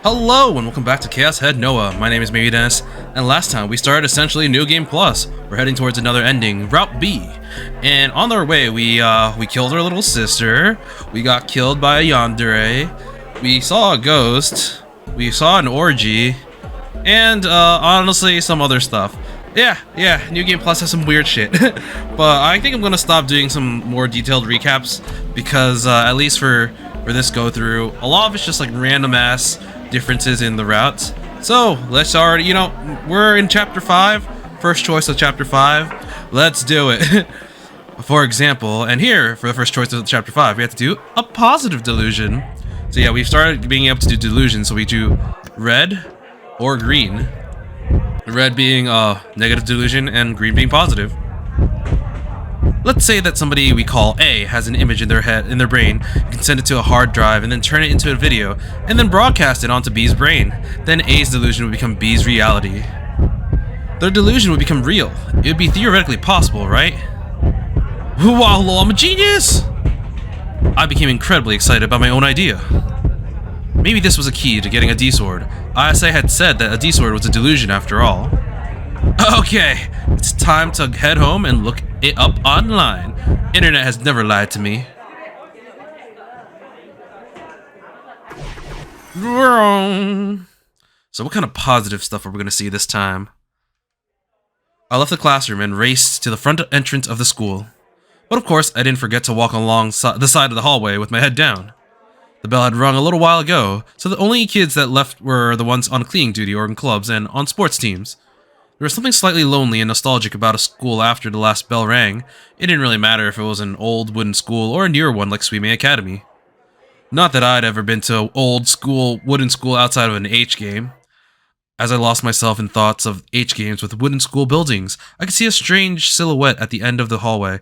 Hello and welcome back to Chaos Head Noah. My name is Maybe Dennis, and last time we started essentially New Game Plus. We're heading towards another ending, Route B. And on our way, we killed our little sister. We got killed by a yandere. We saw a ghost. We saw an orgy, and honestly, some other stuff. Yeah, New Game Plus has some weird shit. But I think I'm gonna stop doing some more detailed recaps because at least for this go through, a lot of it's just like random ass differences in the routes. So let's already, we're in chapter 5, first choice of chapter 5. Let's do it. For example, and here for the first choice of chapter 5, we have to do a positive delusion. So yeah, we've started being able to do delusion, so we do red or green. Red being negative delusion and green being positive. Let's say that somebody we call A has an image in their brain. You can send it to a hard drive and then turn it into a video and then broadcast it onto B's brain. Then A's delusion would become B's reality. Their delusion would become real. It would be theoretically possible, right? Wow, I'm a genius! I became incredibly excited about my own idea. Maybe this was a key to getting a D-sword. ISA had said that a D-sword was a delusion after all. Okay, it's time to head home and look it up online. Internet has never lied to me. So what kind of positive stuff are we going to see this time? I left the classroom and raced to the front entrance of the school. But of course, I didn't forget to walk along the side of the hallway with my head down. The bell had rung a little while ago, so the only kids that left were the ones on cleaning duty or in clubs and on sports teams. There was something slightly lonely and nostalgic about a school after the last bell rang. It didn't really matter if it was an old wooden school or a newer one like Suime Academy. Not that I'd ever been to an old school, wooden school outside of an H game. As I lost myself in thoughts of H games with wooden school buildings, I could see a strange silhouette at the end of the hallway.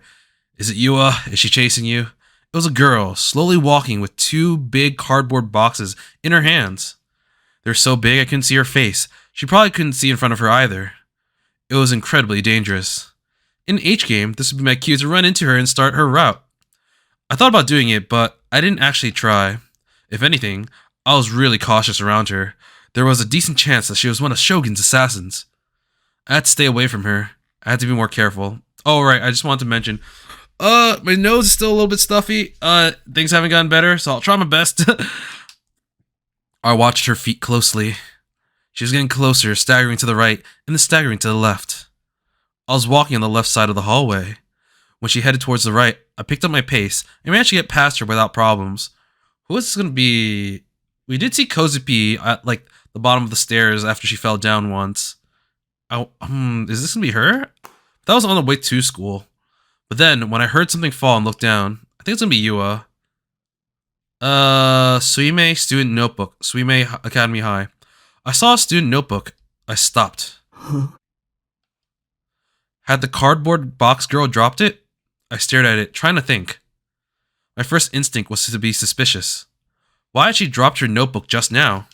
Is it Yua? Is she chasing you? It was a girl, slowly walking with 2 big cardboard boxes in her hands. They were so big I couldn't see her face. She probably couldn't see in front of her either. It was incredibly dangerous. In an H game, this would be my cue to run into her and start her route. I thought about doing it, but I didn't actually try. If anything, I was really cautious around her. There was a decent chance that she was one of Shogun's assassins. I had to stay away from her. I had to be more careful. Oh, right, I just wanted to mention, my nose is still a little bit stuffy. Things haven't gotten better, so I'll try my best. I watched her feet closely. She was getting closer, staggering to the right, and then staggering to the left. I was walking on the left side of the hallway. When she headed towards the right, I picked up my pace and managed to get past her without problems. Who is this going to be? We did see Kozupi at, the bottom of the stairs after she fell down once. Is this going to be her? That was on the way to school. But then, when I heard something fall and looked down, I think it's going to be Yua. Suime Student Notebook, Suime Academy High. I saw a student notebook. I stopped. Had the cardboard box girl dropped it? I stared at it, trying to think. My first instinct was to be suspicious. Why had she dropped her notebook just now?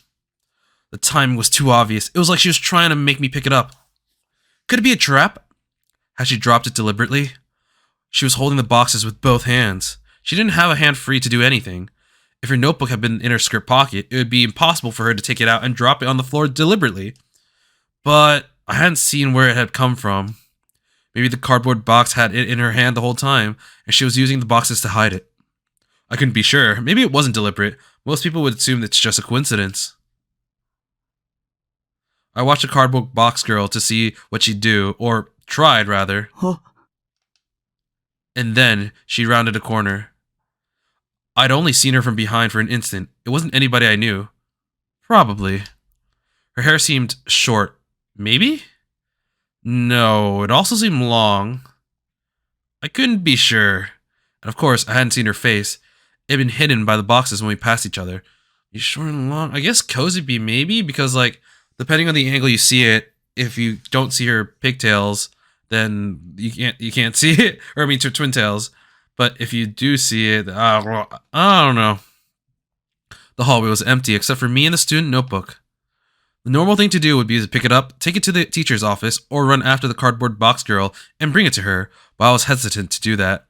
The timing was too obvious. It was like she was trying to make me pick it up. Could it be a trap? Had she dropped it deliberately? She was holding the boxes with both hands. She didn't have a hand free to do anything. If her notebook had been in her skirt pocket, it would be impossible for her to take it out and drop it on the floor deliberately. But I hadn't seen where it had come from. Maybe the cardboard box had it in her hand the whole time, and she was using the boxes to hide it. I couldn't be sure. Maybe it wasn't deliberate. Most people would assume it's just a coincidence. I watched the cardboard box girl to see what she'd do, or tried rather. And then she rounded a corner. I'd only seen her from behind for an instant. It wasn't anybody I knew. Probably. Her hair seemed short. Maybe? No, it also seemed long. I couldn't be sure. And of course, I hadn't seen her face. It had been hidden by the boxes when we passed each other. You short and long? I guess Kozupi maybe, because depending on the angle you see it, if you don't see her pigtails, then you can't see it. Or I mean, her twin tails. But if you do see it, I don't know. The hallway was empty except for me and the student notebook. The normal thing to do would be to pick it up, take it to the teacher's office, or run after the cardboard box girl and bring it to her, but I was hesitant to do that.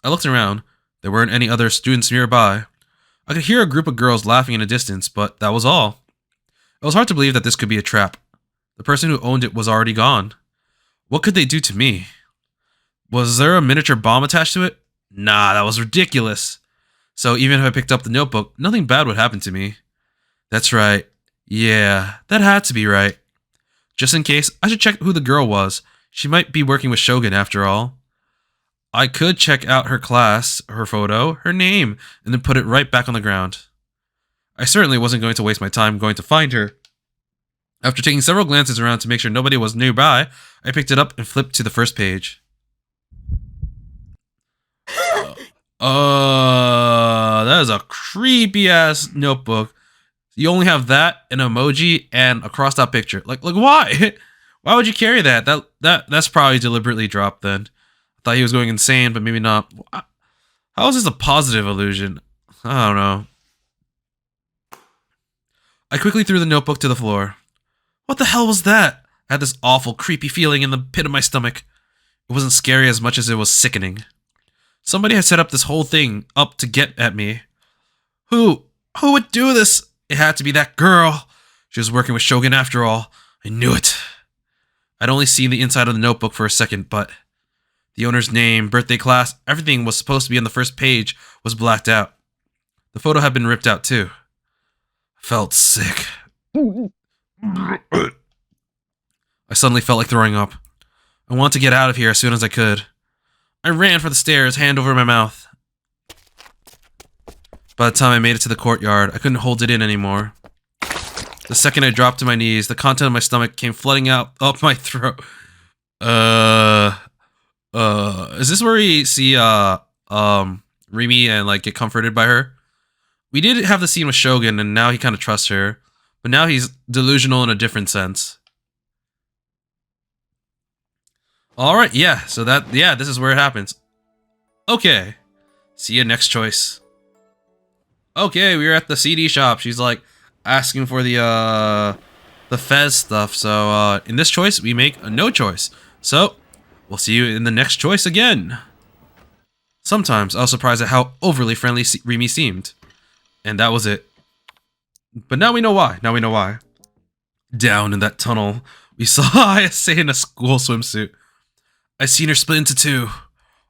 I looked around. There weren't any other students nearby. I could hear a group of girls laughing in the distance, but that was all. It was hard to believe that this could be a trap. The person who owned it was already gone. What could they do to me? Was there a miniature bomb attached to it? Nah, that was ridiculous. So even if I picked up the notebook, nothing bad would happen to me. That's right. Yeah, that had to be right. Just in case, I should check who the girl was. She might be working with Shogun after all. I could check out her class, her photo, her name, and then put it right back on the ground. I certainly wasn't going to waste my time going to find her. After taking several glances around to make sure nobody was nearby, I picked it up and flipped to the first page. That is a creepy ass notebook. You only have that, an emoji, and a crossed out picture. Like why? Why would you carry that? That's probably deliberately dropped then. I thought he was going insane, but maybe not. How is this a positive illusion? I don't know. I quickly threw the notebook to the floor. What the hell was that? I had this awful, creepy feeling in the pit of my stomach. It wasn't scary as much as it was sickening. Somebody had set up this whole thing up to get at me. Who would do this? It had to be that girl. She was working with Shogun after all. I knew it. I'd only seen the inside of the notebook for a second, but the owner's name, birthday, class, everything was supposed to be on the first page was blacked out. The photo had been ripped out too. I felt sick. I suddenly felt like throwing up. I wanted to get out of here as soon as I could. I ran for the stairs, hand over my mouth. By the time I made it to the courtyard, I couldn't hold it in anymore. The second I dropped to my knees, the content of my stomach came flooding out up my throat. Is this where we see Rimi and like get comforted by her? We did have the scene with Shogun, and now he kind of trusts her, but now he's delusional in a different sense. All right, yeah. So this is where it happens. Okay, see you next choice. Okay, we were at the CD shop. She's like asking for the Fez stuff. So in this choice, we make a no choice. So we'll see you in the next choice again. Sometimes I was surprised at how overly friendly Rimi seemed, and that was it. But now we know why. Down in that tunnel, we saw Ayase in a school swimsuit. I seen her split into two.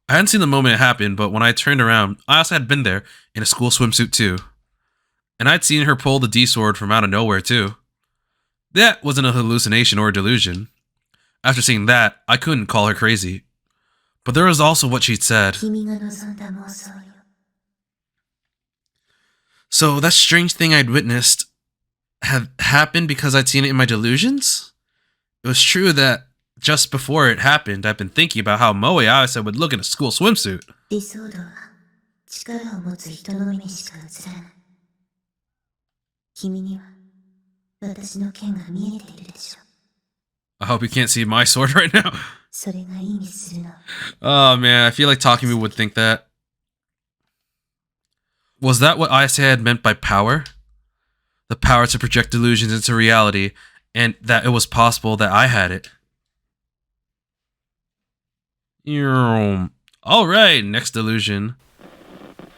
I hadn't seen the moment it happened, but when I turned around, Ayase had been there in a school swimsuit too. And I'd seen her pull the D-sword from out of nowhere too. That wasn't a hallucination or a delusion. After seeing that, I couldn't call her crazy. But there was also what she'd said. So that strange thing I'd witnessed had happened because I'd seen it in my delusions? It was true that just before it happened, I've been thinking about how Moe Ayase would look in a school swimsuit. I hope you can't see my sword right now. Oh man, I feel like Takumi would think that. Was that what Ayase had meant by power? The power to project delusions into reality, and that it was possible that I had it. Alright, next delusion.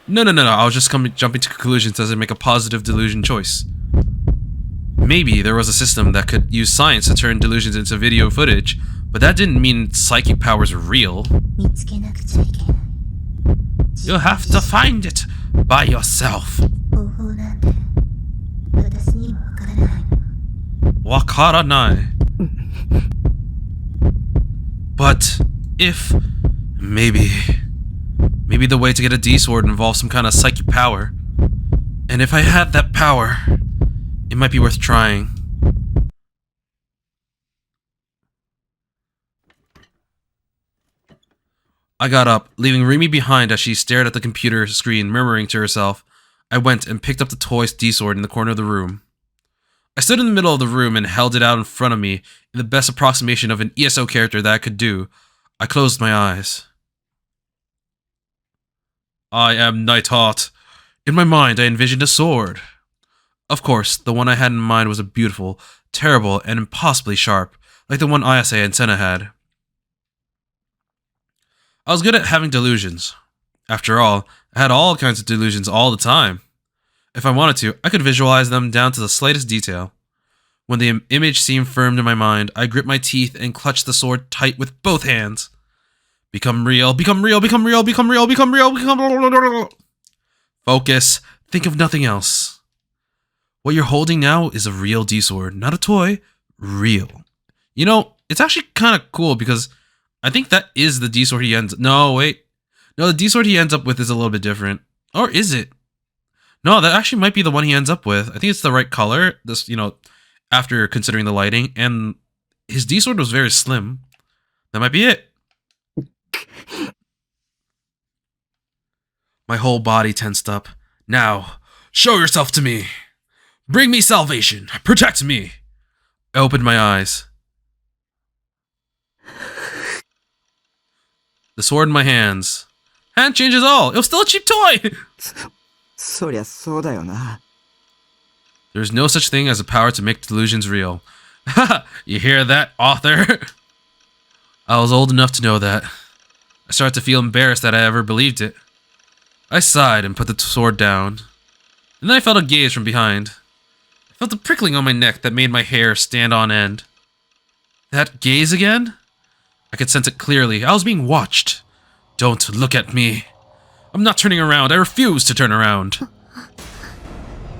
No, I was just jumping to conclusions as I make a positive delusion choice. Maybe there was a system that could use science to turn delusions into video footage, but that didn't mean psychic powers are real. You'll have to find it by yourself. Wakaranai. But if maybe the way to get a D-sword involves some kind of psychic power, and if I had that power, it might be worth trying. I got up, leaving Rimi behind as she stared at the computer screen, murmuring to herself. I went and picked up the toy D-sword in the corner of the room. I stood in the middle of the room and held it out in front of me in the best approximation of an ESO character that I could do. I closed my eyes. I am Nightheart. In my mind, I envisioned a sword. Of course, the one I had in mind was a beautiful, terrible, and impossibly sharp, like the one Ayase and Senna had. I was good at having delusions. After all, I had all kinds of delusions all the time. If I wanted to, I could visualize them down to the slightest detail. When the image seemed firm in my mind, I gripped my teeth and clutched the sword tight with both hands. Become real, become real, become real, become real, become real, become real. Focus. Think of nothing else. What you're holding now is a real D-sword, not a toy. Real. You know, it's actually kind of cool because I think that is the D-sword he ends... No, wait. No, the D-sword he ends up with is a little bit different. Or is it? No, that actually might be the one he ends up with. I think it's the right color. This, you know, after considering the lighting. And his D-sword was very slim. That might be it. My whole body tensed up. Now, show yourself to me. Bring me salvation. Protect me. I opened my eyes. The sword in my hands. Hand changes all. It was still a cheap toy. そりゃそうだよな。 There's no such thing as a power to make delusions real. Haha, you hear that, author? I was old enough to know that. I started to feel embarrassed that I ever believed it. I sighed and put the sword down. And then I felt a gaze from behind. I felt a prickling on my neck that made my hair stand on end. That gaze again? I could sense it clearly. I was being watched. Don't look at me. I'm not turning around. I refuse to turn around.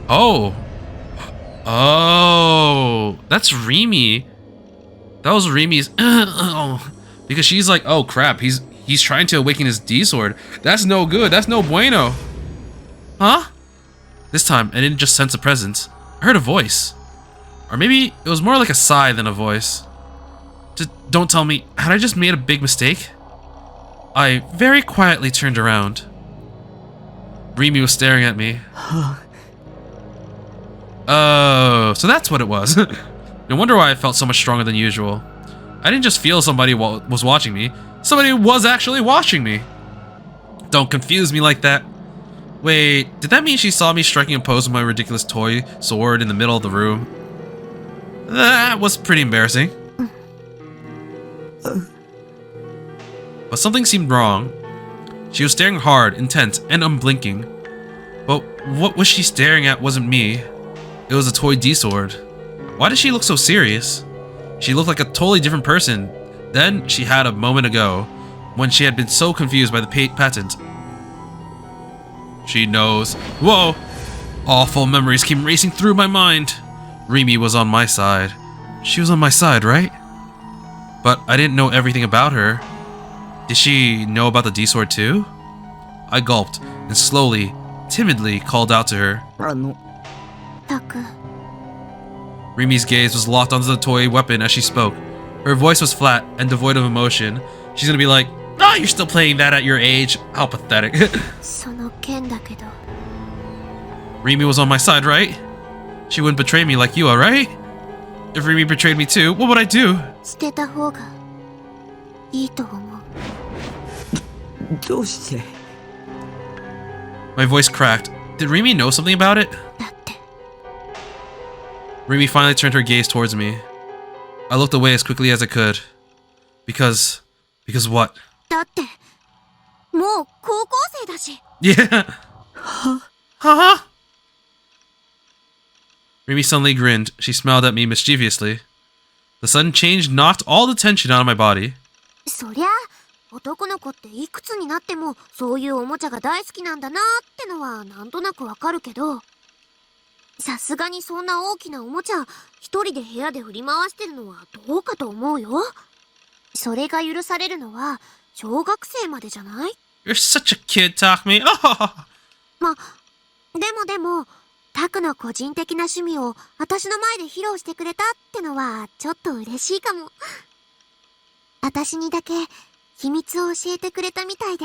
Oh. Oh. That's Rimi. That was Rimi's... because she's like, oh crap, he's trying to awaken his D-sword. That's no good. That's no bueno. Huh? This time, I didn't just sense a presence. I heard a voice. Or maybe it was more like a sigh than a voice. Just don't tell me, had I just made a big mistake? I very quietly turned around. Rimi was staring at me. Oh, so that's what it was. No wonder why I felt so much stronger than usual. I didn't just feel somebody was watching me. Somebody was actually watching me. Don't confuse me like that. Wait, did that mean she saw me striking a pose with my ridiculous toy sword in the middle of the room? That was pretty embarrassing. But something seemed wrong. She was staring hard, intense, and unblinking. But what was she staring at wasn't me. It was a toy D-sword. Why did she look so serious? She looked like a totally different person than she had a moment ago, when she had been so confused by the patent. She knows. Whoa! Awful memories came racing through my mind. Rimi was on my side. She was on my side, right? But I didn't know everything about her. Did she know about the D-sword too? I gulped and slowly, timidly called out to her. Rimi's gaze was locked onto the toy weapon as she spoke. Her voice was flat and devoid of emotion. She's gonna be like, "Ah, you're still playing that at your age? How pathetic." Rimi was on my side, right? She wouldn't betray me like you are, right? If Rimi betrayed me too, what would I do? どうして My voice cracked. Did Rimi know something about it? Rimi finally turned her gaze towards me. I looked away as quickly as I could. Because what? だってもう高校生だし Yeah. Huh? Rimi suddenly grinned. She smiled at me mischievously. The sudden change knocked all the tension out of my body. そりゃ男の子っていくつになってもそういうおもちゃが大好きなんだなってのはなんとなくわかるけど、さすがにそんな大きなおもちゃ一人で部屋で振り回してるのはどうかと思うよ。それが許されるのは小学生までじゃない？ You're such a kid, Takumi. Oh. でもタクの個人的な趣味を私の前で披露してくれたってのはちょっと嬉しいかも。私にだけ秘密を教えてくれたみたいで。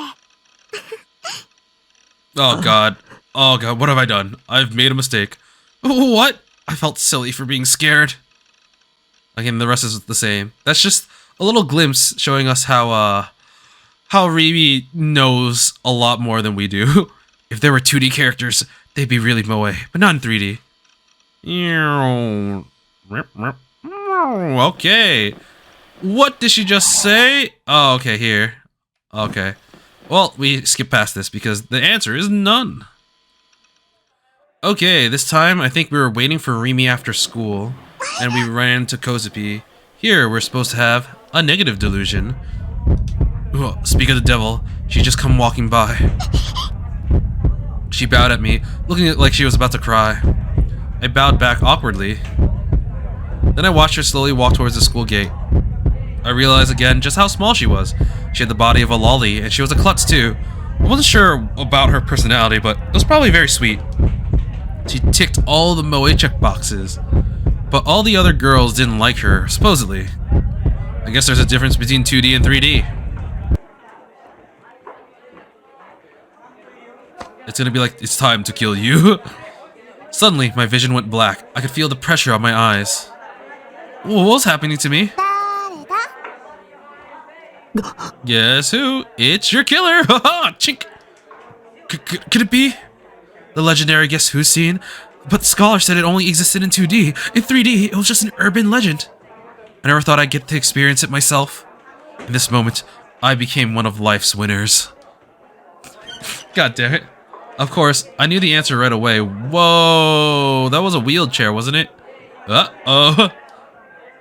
Oh god. Oh god, what have I done? I've made a mistake. What? I felt silly for being scared. Again, the rest is the same. That's just a little glimpse showing us how Rimi knows a lot more than we do. If there were 2D characters, they'd be really moe, but not in 3D. Okay. What did she just say? Oh, okay, here. Okay. Well, we skip past this because the answer is none. Okay, this time I think we were waiting for Rimi after school. and we ran to Kozupi. Here, we're supposed to have a negative delusion. Ooh, speak of the devil, she just come walking by. She bowed at me, looking like she was about to cry. I bowed back awkwardly. Then I watched her slowly walk towards the school gate. I realized again just how small she was. She had the body of a lolly, and she was a klutz too. I wasn't sure about her personality, but it was probably very sweet. She ticked all the moe check boxes, but all the other girls didn't like her, supposedly. I guess there's a difference between 2D and 3D. It's gonna be like, it's time to kill you. Suddenly, my vision went black. I could feel the pressure on my eyes. What was happening to me? Guess who? It's your killer! Haha! Chink! Could it be the legendary Guess Who scene? But the scholar said it only existed in 2D. In 3D, it was just an urban legend. I never thought I'd get to experience it myself. In this moment, I became one of life's winners. God damn it. Of course, I knew the answer right away. Whoa! That was a wheelchair, wasn't it? Uh-oh.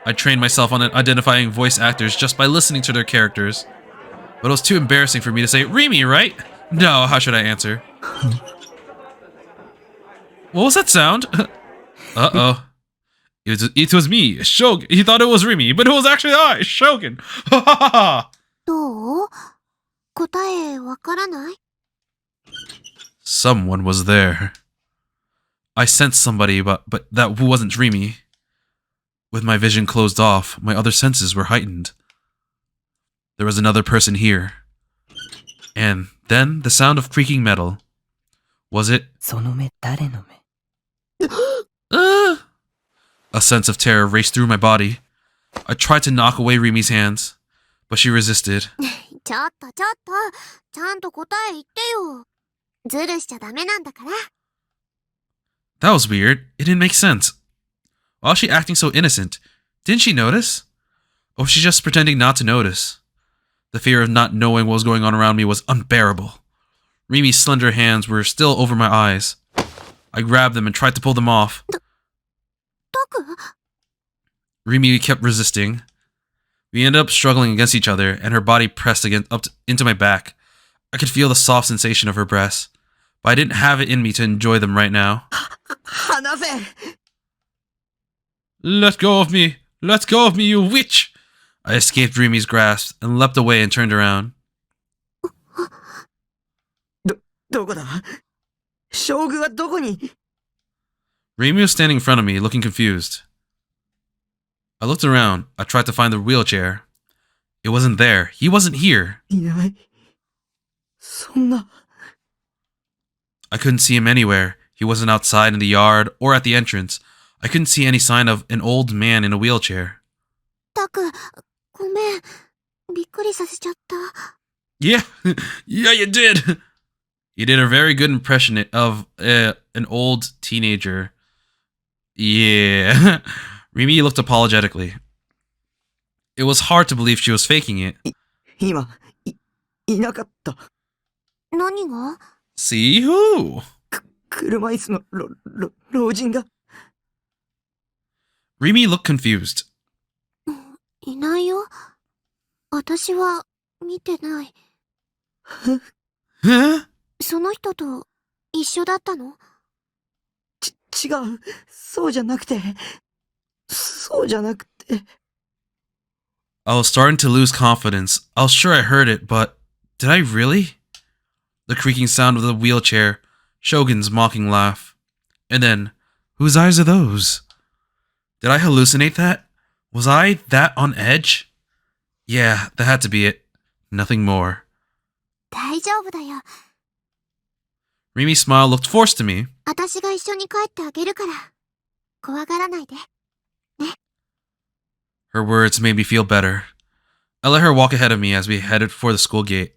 I trained myself on identifying voice actors just by listening to their characters. But it was too embarrassing for me to say, Remy, right? No, how should I answer? What was that sound? Uh-oh. It was me, Shogun. He thought it was Remy, but it was actually I, Shogun. Ha ha ha! どう？答えわからない？ Someone was there. I sensed somebody, but that wasn't Remy. With my vision closed off, my other senses were heightened. There was another person here. And then the sound of creaking metal. Was it? その目誰の目 A sense of terror raced through my body. I tried to knock away Remy's hands, but she resisted. ちょっと、ちゃんと答え言ってよ。ずるしちゃダメなんだから。That was weird. It didn't make sense. Why was she acting so innocent? Didn't she notice? Or was she just pretending not to notice? The fear of not knowing what was going on around me was unbearable. Remy's slender hands were still over my eyes. I grabbed them and tried to pull them off. タク？ Remy kept resisting. We ended up struggling against each other, and her body pressed into my back. I could feel the soft sensation of her breasts, but I didn't have it in me to enjoy them right now. 離せ Let go of me! Let go of me, you witch! I escaped Remy's grasp and leapt away and turned around. どこだ将軍はどこに Remy was standing in front of me, looking confused. I looked around. I tried to find the wheelchair. It wasn't there. He wasn't here. いないそんな I couldn't see him anywhere. He wasn't outside in the yard or at the entrance. I couldn't see any sign of an old man in a wheelchair. タク、ごめん。びっくりさせちゃった。 Yeah, yeah, you did. You did a very good impression of an old teenager. Yeah. Remy looked apologetically. It was hard to believe she was faking it. 今いなかった。何が？ See who? 車椅子の老人が Remy looked confused. いないよ。私は見てない。 Huh? その人と一緒だったの？違うそうじゃなくて I was starting to lose confidence. I was sure I heard it, but did I really? The creaking sound of the wheelchair, Shogun's mocking laugh. And then, whose eyes are those? Did I hallucinate that? Was I that on edge? Yeah, that had to be it. Nothing more. 大丈夫だよ。 Remy's smile looked forced to me. 私が一緒に帰ってあげるから。怖がらないで。 Her words made me feel better. I let her walk ahead of me as we headed for the school gate.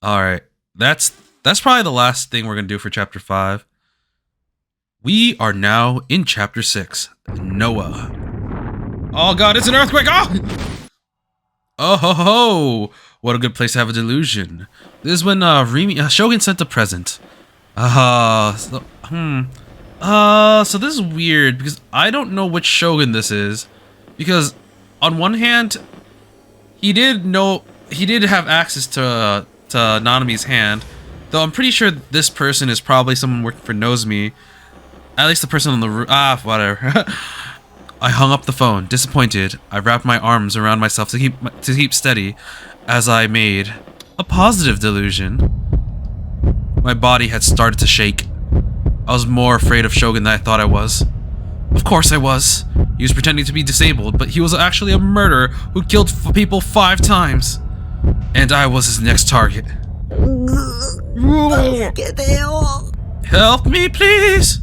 Alright, that's probably the last thing we're going to do for Chapter 5. We are now in Chapter 6, Noah. Oh god, it's an earthquake! Oh! Oh ho ho! What a good place to have a delusion. This is when Shogun sent a present. So this is weird because I don't know which shogun this is. Because on one hand, he did have access to Nanami's hand. Though I'm pretty sure this person is probably someone working for Nozomi. At least the person on the roof. Ah, whatever. I hung up the phone, disappointed. I wrapped my arms around myself to keep steady as I made a positive delusion. My body had started to shake. I was more afraid of Shogun than I thought I was. Of course I was. He was pretending to be disabled, but he was actually a murderer who killed people 5 times. And I was his next target. Help me, please!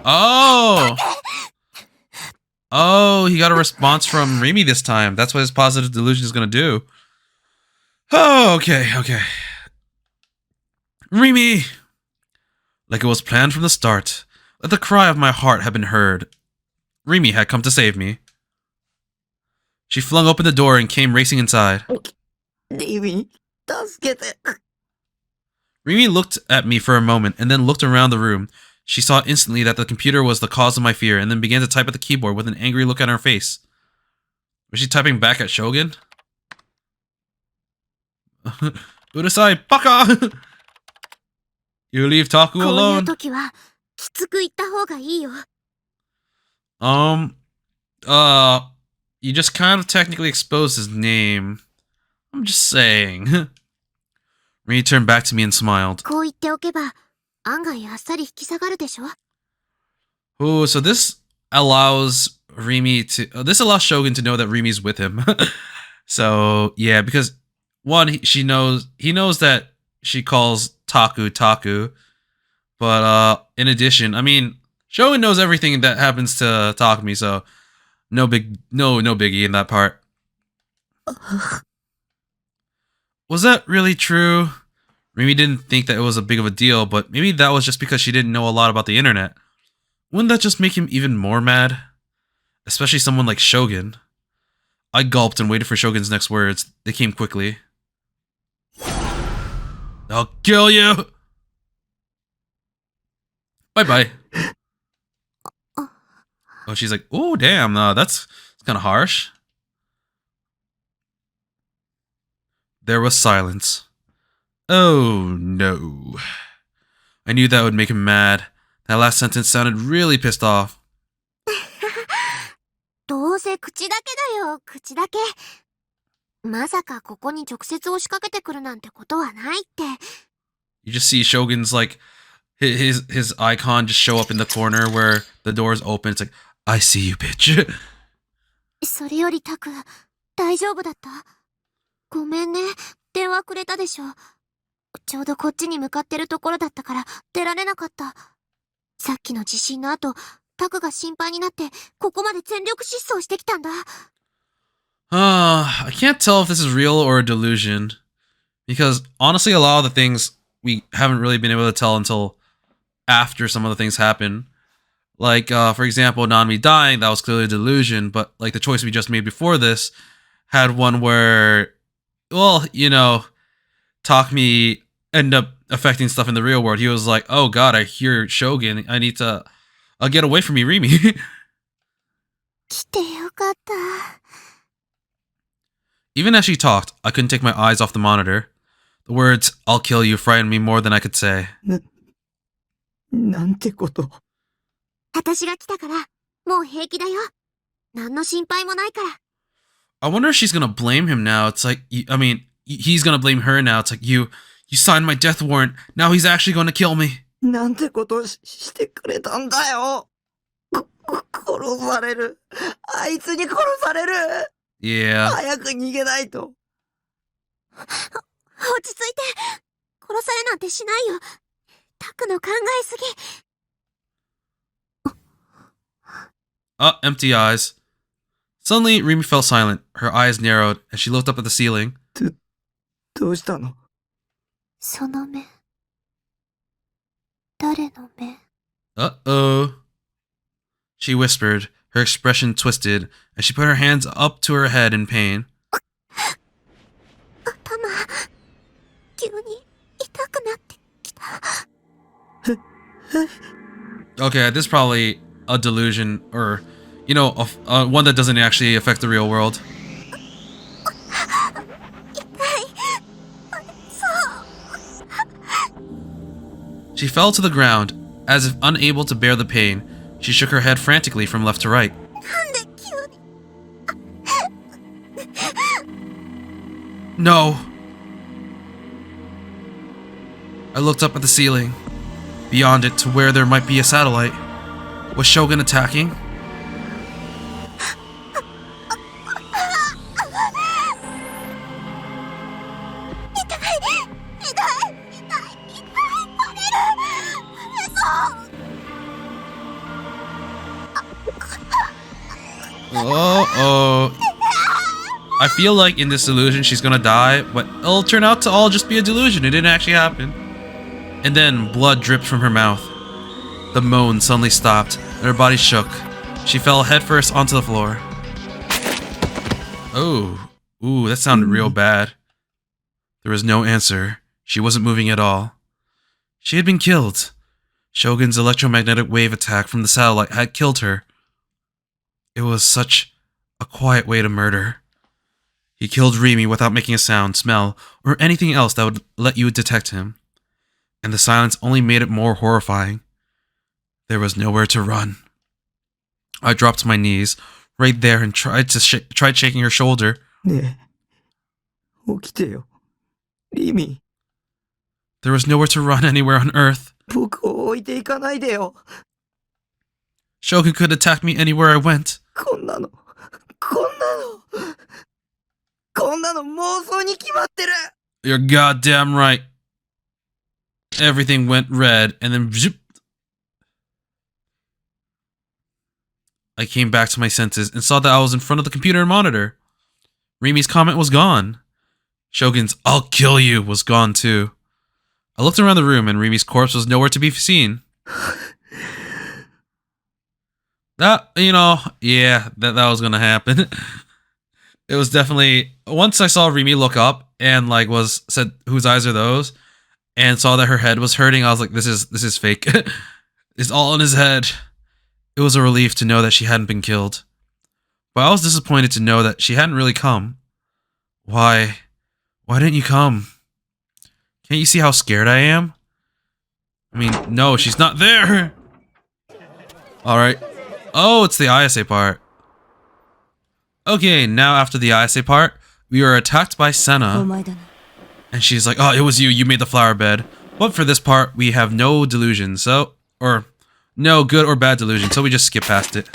Oh! Oh, he got a response from Rimi this time. That's what his positive delusion is gonna do. Oh, okay. Rimi! Like it was planned from the start, like the cry of my heart had been heard. Rimi had come to save me. She flung open the door and came racing inside. Rimi, 助けて. Rimi looked at me for a moment and then looked around the room. She saw instantly that the computer was the cause of my fear and then began to type at the keyboard with an angry look on her face. Was she typing back at Shogun? Urusai, baka! You leave Taku alone. You just kind of technically exposed his name. I'm just saying. Rimi turned back to me and smiled. Oh, so this allows Rimi to... this allows Shogun to know that Rimi's with him. So, yeah, because... one, he knows that she calls Taku Taku. But, in addition, I mean... Shogun knows everything that happens to Takumi, so... No biggie in that part. Was that really true? Rimi didn't think that it was a big of a deal, but maybe that was just because she didn't know a lot about the internet. Wouldn't that just make him even more mad? Especially someone like Shogun. I gulped and waited for Shogun's next words. They came quickly. I'll kill you! Bye-bye. Oh, she's like, oh, damn, that's kind of harsh. There was silence. Oh, no. I knew that would make him mad. That last sentence sounded really pissed off. You just see Shogun's, like, his icon just show up in the corner where the door's open. It's like, I see you, bitch. それよりタク、大丈夫だった？ごめんね、電話くれたでしょ。ちょうどこっちに向かってるところだったから出られなかった。さっきの地震の後、タクが心配になってここまで全力疾走してきたんだ。I can't tell if this is real or a delusion. Because honestly, a lot of the things we haven't really been able to tell until after some of the things happen. Like, for example, Nanami dying, that was clearly a delusion, but like the choice we just made before this had one where, well, you know, Takumi ended up affecting stuff in the real world. He was like, oh god, I hear Shogun, I need to get away from me, Rimi. 来てよかった。 Even as she talked, I couldn't take my eyes off the monitor. The words, I'll kill you, frightened me more than I could say. なんてこと。私が来たから、もう平気だよ。何の心配もないから。I wonder if she's gonna blame him now. It's like, I mean, he's gonna blame her now. It's like, you signed my death warrant. Now he's actually gonna kill me. なんてことしてくれたんだよ。殺される。あいつに殺される。Yeah. 早く逃げないと。落ち着いて。殺されなんてしないよ。タクの考えすぎ。Empty eyes. Suddenly, Rimi fell silent. Her eyes narrowed, and she looked up at the ceiling. どうしたの？その目。誰の目？ Uh-oh. She whispered, her expression twisted, as she put her hands up to her head in pain. 頭、急に痛くなった。Okay, this is probably a delusion, or, you know, one that doesn't actually affect the real world. She fell to the ground, as if unable to bear the pain. She shook her head frantically from left to right. No! I looked up at the ceiling, beyond it to where there might be a satellite. Was Shogun attacking? Uh-oh. I feel like in this illusion she's gonna die, but it'll turn out to all just be a delusion. It didn't actually happen. And then blood dripped from her mouth. The moan suddenly stopped, and her body shook. She fell headfirst onto the floor. Oh. Ooh, that sounded real bad. There was no answer. She wasn't moving at all. She had been killed. Shogun's electromagnetic wave attack from the satellite had killed her. It was such a quiet way to murder. He killed Rimi without making a sound, smell, or anything else that would let you detect him. And the silence only made it more horrifying. There was nowhere to run. I dropped to my knees right there and tried shaking her shoulder. ねえ、起きてよ。リミ、 There was nowhere to run anywhere on Earth. 僕を置いていかないでよ。 Shogun could attack me anywhere I went. こんなの妄想に決まってる。 You're goddamn right. Everything went red, and then zip. I came back to my senses and saw that I was in front of the computer and monitor. Rimi's comment was gone. Shogun's "I'll kill you" was gone too. I looked around the room and Rimi's corpse was nowhere to be seen. That, you know, yeah, that was gonna happen. It was definitely, once I saw Rimi look up and like said, "Whose eyes are those?" and saw that her head was hurting, I was like, this is fake. It's all in his head. It was a relief to know that she hadn't been killed. But I was disappointed to know that she hadn't really come. Why didn't you come? Can't you see how scared I am? I mean, no, she's not there. Alright. Oh, it's the ISA part. Okay, now after the ISA part, we are attacked by Senna. And she's like, "Oh, it was you. You made the flower bed." But for this part, we have no delusion, or no good or bad delusion, so we just skip past it.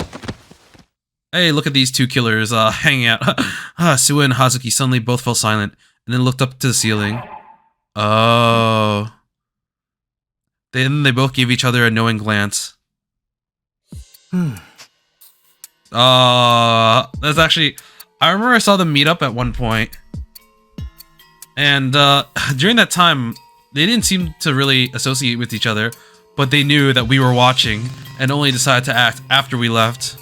Hey, look at these two killers hanging out. Suwa and Hazuki suddenly both fell silent, and then looked up to the ceiling. Oh. Then they both gave each other a knowing glance. That's actually... I remember I saw them meet up at one point. And during that time, they didn't seem to really associate with each other, but they knew that we were watching and only decided to act after we left.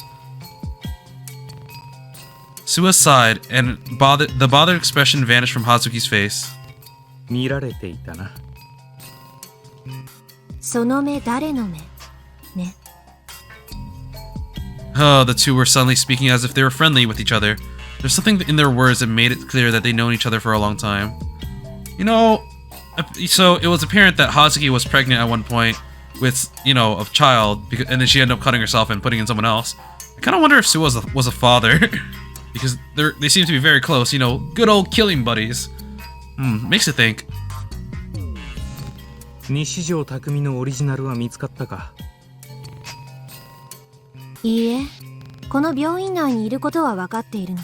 Suwa sighed, and the bothered expression vanished from Hazuki's face. 見られていたな。その目誰の目ね。 Oh, the two were suddenly speaking as if they were friendly with each other. There's something in their words that made it clear that they'd known each other for a long time. You know, so it was apparent that Hazuki was pregnant at one point with, you know, a child, and then she ended up cutting herself and putting in someone else. I kind of wonder if Suwa was a father, because they seem to be very close, you know, good old killing buddies. Makes you think. 西條匠のオリジナルは見つかったか？いいえ、この病院内にいることは分かっているの。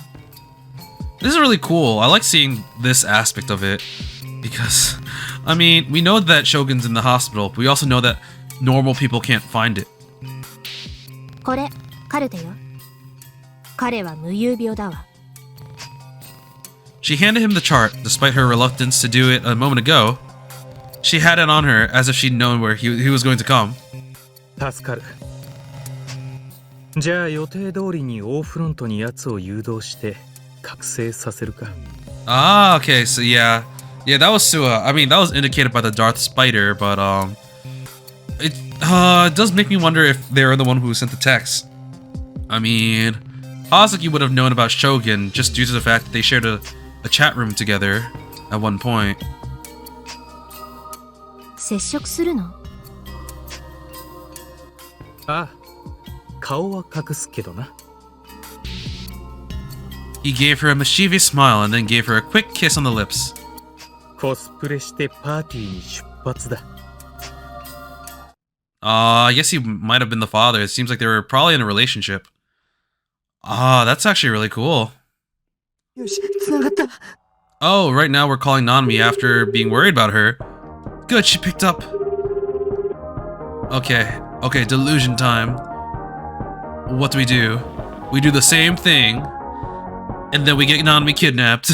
This is really cool. I like seeing this aspect of it. Because, I mean, we know that Shogun's in the hospital, but we also know that normal people can't find it. これ、カルテよ。彼は無遊病だわ。 She handed him the chart, despite her reluctance to do it a moment ago. She had it on her as if she'd known where he was going to come. 助かる。じゃあ予定通りにオーフロントに奴を誘導して覚醒させるか。Ah, okay, so yeah. Yeah, that was Sua. I mean, that was indicated by the Darth Spider, but it does make me wonder if they were the one who sent the text. I mean, Hazuki would have known about Shogun just due to the fact that they shared a chat room together at one point. 接触するの？ああ、顔は隠すけどな。 He gave her a mischievous smile and then gave her a quick kiss on the lips. コスプレしてパーティーに出発だ。 I guess he might have been the father. It seems like they were probably in a relationship. That's actually really cool. よし、繋がった。 Oh, right now we're calling Nanami after being worried about her. Good, she picked up. Okay, delusion time. What do? We do the same thing, and then we get Nanami kidnapped.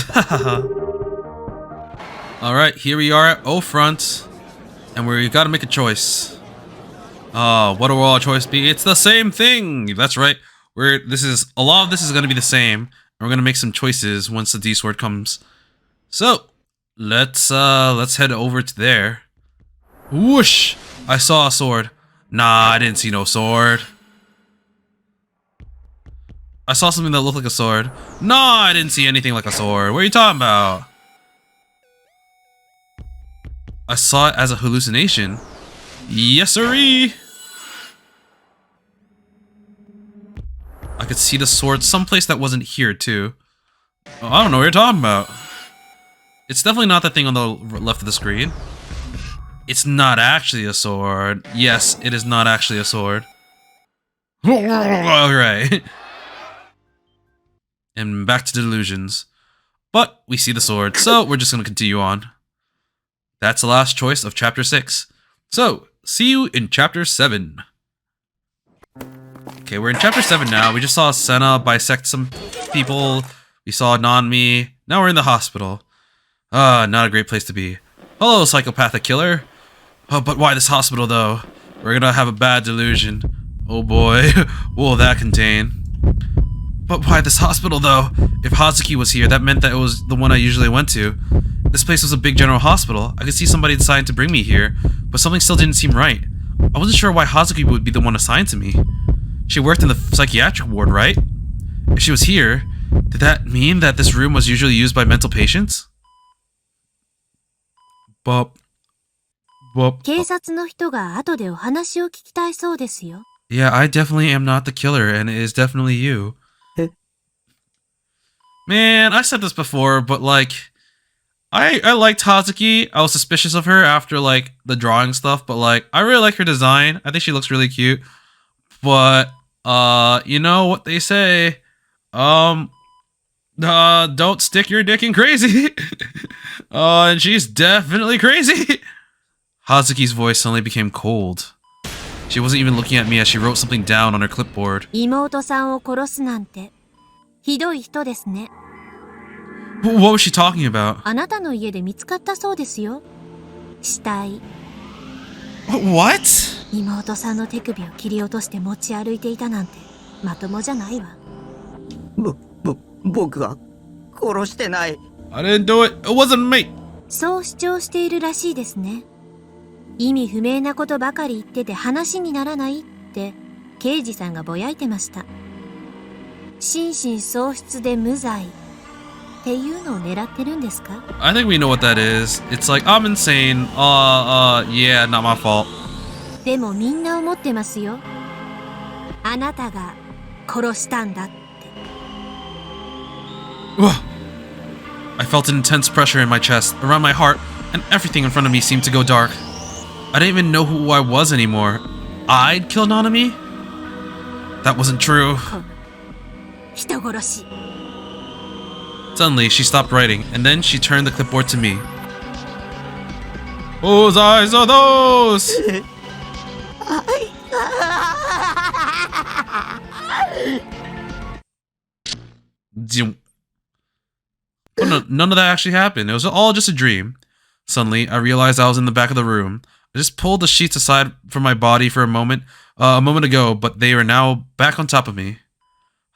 Alright, here we are at O Front, and we've got to make a choice. What will our choice be? It's the same thing! That's right. A lot of this is going to be the same, and we're going to make some choices once the D-Sword comes. So, let's head over to there. Whoosh! I saw a sword. Nah, I didn't see no sword. I saw something that looked like a sword. Nah, I didn't see anything like a sword. What are you talking about? I saw it as a hallucination. Yes, sirree! I could see the sword someplace that wasn't here, too. Oh, I don't know what you're talking about. It's definitely not the thing on the left of the screen. It's not actually a sword. Yes, it is not actually a sword. Alright. And back to delusions. But we see the sword, so we're just going to continue on. That's the last choice of Chapter 6. So, see you in Chapter 7. Okay, we're in Chapter 7 now. We just saw Senna bisect some people. We saw Nanmi. Now we're in the hospital. Not a great place to be. Hello, psychopathic killer. Oh, but why this hospital, though? We're gonna have a bad delusion. Oh boy, what will that contain? But why this hospital, though? If Hazuki was here, that meant that it was the one I usually went to. This place was a big general hospital. I could see somebody deciding to bring me here, but something still didn't seem right. I wasn't sure why Hazuki would be the one assigned to me. She worked in the psychiatric ward, right? If she was here, did that mean that this room was usually used by mental patients? But... 警察の人が後でお話を聞きたいそうですよ。 Yeah, I definitely am not the killer, and it is definitely you. Man, I said this before, but like, I liked Hazuki. I was suspicious of her after like the drawing stuff, but like, I really like her design. I think she looks really cute. But you know what they say? Don't stick your dick in crazy. And she's definitely crazy. Hazuki's voice suddenly became cold. She wasn't even looking at me as she wrote something down on her clipboard. 妹さんを殺すなんてひどい人ですね。 What was she talking about? あなたの家で見つかったそうですよ。死体。 What? 妹さんの手首を切り落として持ち歩いていたなんてまともじゃないわ。僕は殺してない。 I didn't do it. It wasn't me. そう主張しているらしいですね。意味不明なことばかり言ってて話にならないって刑事さんがぼやいてました。心神喪失で無罪っていうのを狙ってるんですか？ I think we know what that is. It's like, I'm insane. Yeah, not my fault. でもみんな思ってますよ。あなたが殺したんだって。 I felt an intense pressure in my chest, around my heart, and everything in front of me seemed to go dark. I didn't even know who I was anymore. I'd killed Nanami? That wasn't true. 人殺し。 Suddenly, she stopped writing, and then she turned the clipboard to me. Whose eyes are those? Oh, no, none of that actually happened. It was all just a dream. Suddenly, I realized I was in the back of the room. I just pulled the sheets aside from my body for a moment ago, but they were now back on top of me.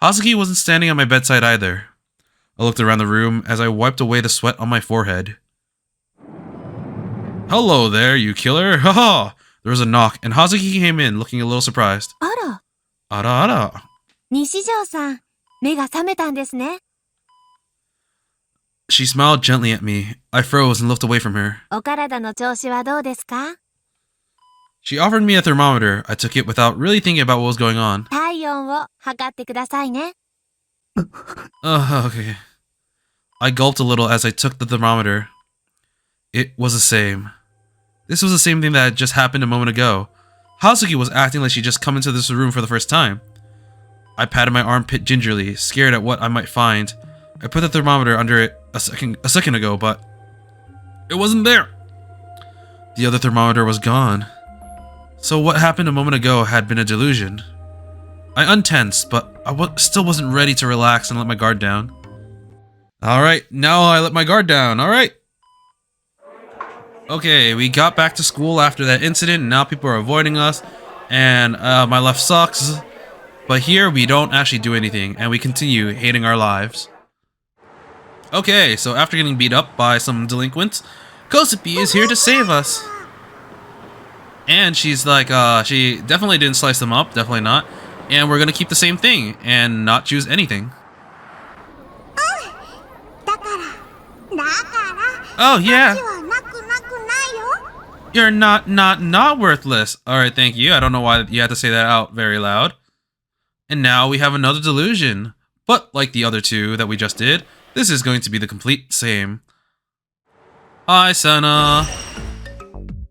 Hazuki wasn't standing at my bedside either. I looked around the room as I wiped away the sweat on my forehead. Hello there, you killer. Haha. There was a knock, and Hazuki came in, looking a little surprised. あら、 Ara ara. 西条さん、目が覚めたんですね。 She smiled gently at me. I froze and looked away from her. お体の調子はどうですか？ She offered me a thermometer. I took it without really thinking about what was going on. 体温を測ってくださいね。 Okay. I gulped a little as I took the thermometer. It was the same. This was the same thing that had just happened a moment ago. Hazuki was acting like she'd just come into this room for the first time. I patted my armpit gingerly, scared at what I might find. I put the thermometer under it a second ago, but it wasn't there. The other thermometer was gone. So what happened a moment ago had been a delusion. I untensed, but I still wasn't ready to relax and let my guard down. Alright, now I let my guard down, alright. Okay, we got back to school after that incident, and now people are avoiding us, and my life sucks. But here, we don't actually do anything, and we continue hating our lives. Okay, so after getting beat up by some delinquents, Kosupi is here to save us. And she's like, she definitely didn't slice them up, definitely not. And we're gonna keep the same thing, and not choose anything. Oh, yeah. You're not worthless. Alright, thank you. I don't know why you had to say that out very loud. And now we have another delusion. But like the other two that we just did, this is going to be the complete same. Hi, Senna.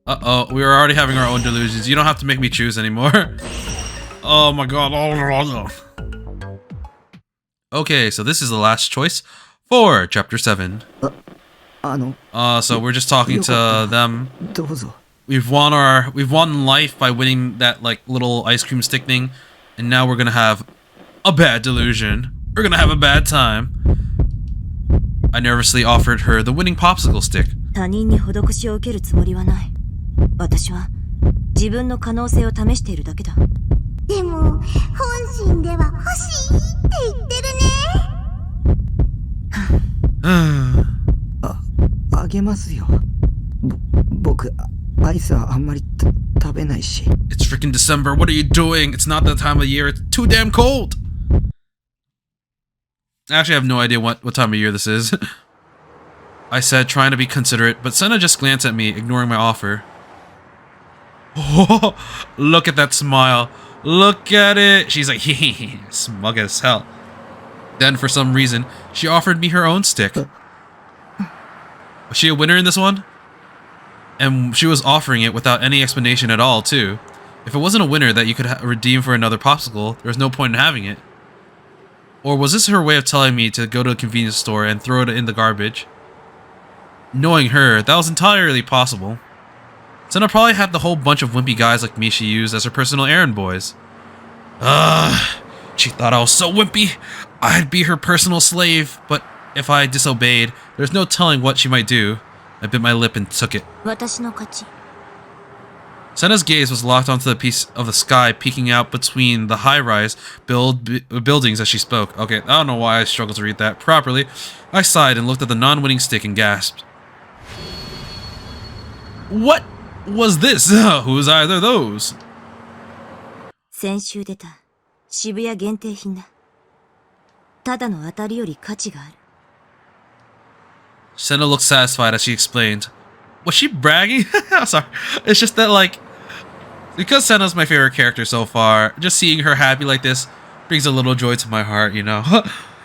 Uh-oh, we are already having our own delusions. You don't have to make me choose anymore. Oh my god. Okay, so this is the last choice for Chapter 7. So we're just talking to them. どうぞ。 We've won life by winning that like little ice cream stick thing, and now we're gonna have a bad delusion. We're gonna have a bad time. I nervously offered her the winning popsicle stick. 他人に施しを受けるつもりはない。私は自分の可能性を試しているだけだ。でも、本心では欲しいって言ってるね。あげますよ。僕、アイスはあんまり食べないし。 It's freaking December. What are you doing? It's not that time of year. It's too damn cold. Actually, I have no idea what time of year this is. I said, trying to be considerate, but Senna just glanced at me, ignoring my offer. Oh, look at that smile. Look at it. She's like, hee, smug as hell. Then, for some reason, she offered me her own stick. Was she a winner in this one? And she was offering it without any explanation at all, too. If it wasn't a winner that you could redeem for another popsicle, there was no point in having it. Or was this her way of telling me to go to a convenience store and throw it in the garbage? Knowing her, that was entirely possible. Senna probably had the whole bunch of wimpy guys like me she used as her personal errand boys. She thought I was so wimpy. I'd be her personal slave, but if I disobeyed, there's no telling what she might do. I bit my lip and took it. 私の勝ち。 Senna's gaze was locked onto the piece of the sky peeking out between the high-rise buildings as she spoke. Okay, I don't know why I struggled to read that properly. I sighed and looked at the non-winning stick and gasped. What was this? Who's either those? 先週出た渋谷限定品だ。ただの当たりより価値がある。 Senna looked satisfied as she explained. Was she bragging? I'm sorry. It's just that, like, because Senna's my favorite character so far, just seeing her happy like this brings a little joy to my heart, you know?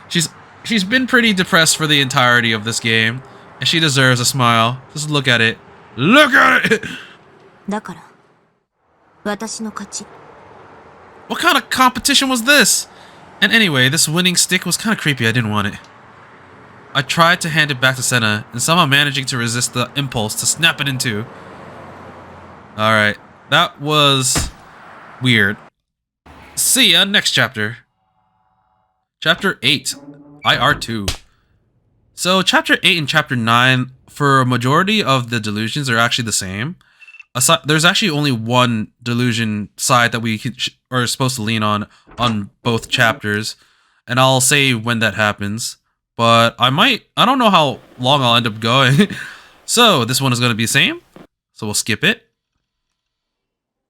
She's been pretty depressed for the entirety of this game, and she deserves a smile. Just look at it. Look at it! だから私の勝ち。 What kind of competition was this? And anyway, this winning stick was kind of creepy. I didn't want it. I tried to hand it back to Senna, and somehow managing to resist the impulse to snap it in two. Alright, that was weird. See ya next chapter. Chapter 8, IR2. So Chapter 8 and Chapter 9, for a majority of the delusions, are actually the same. There's actually only one delusion side that we are supposed to lean on both chapters, and I'll say when that happens. But I don't know how long I'll end up going. So this one is going to be the same. so we'll skip it.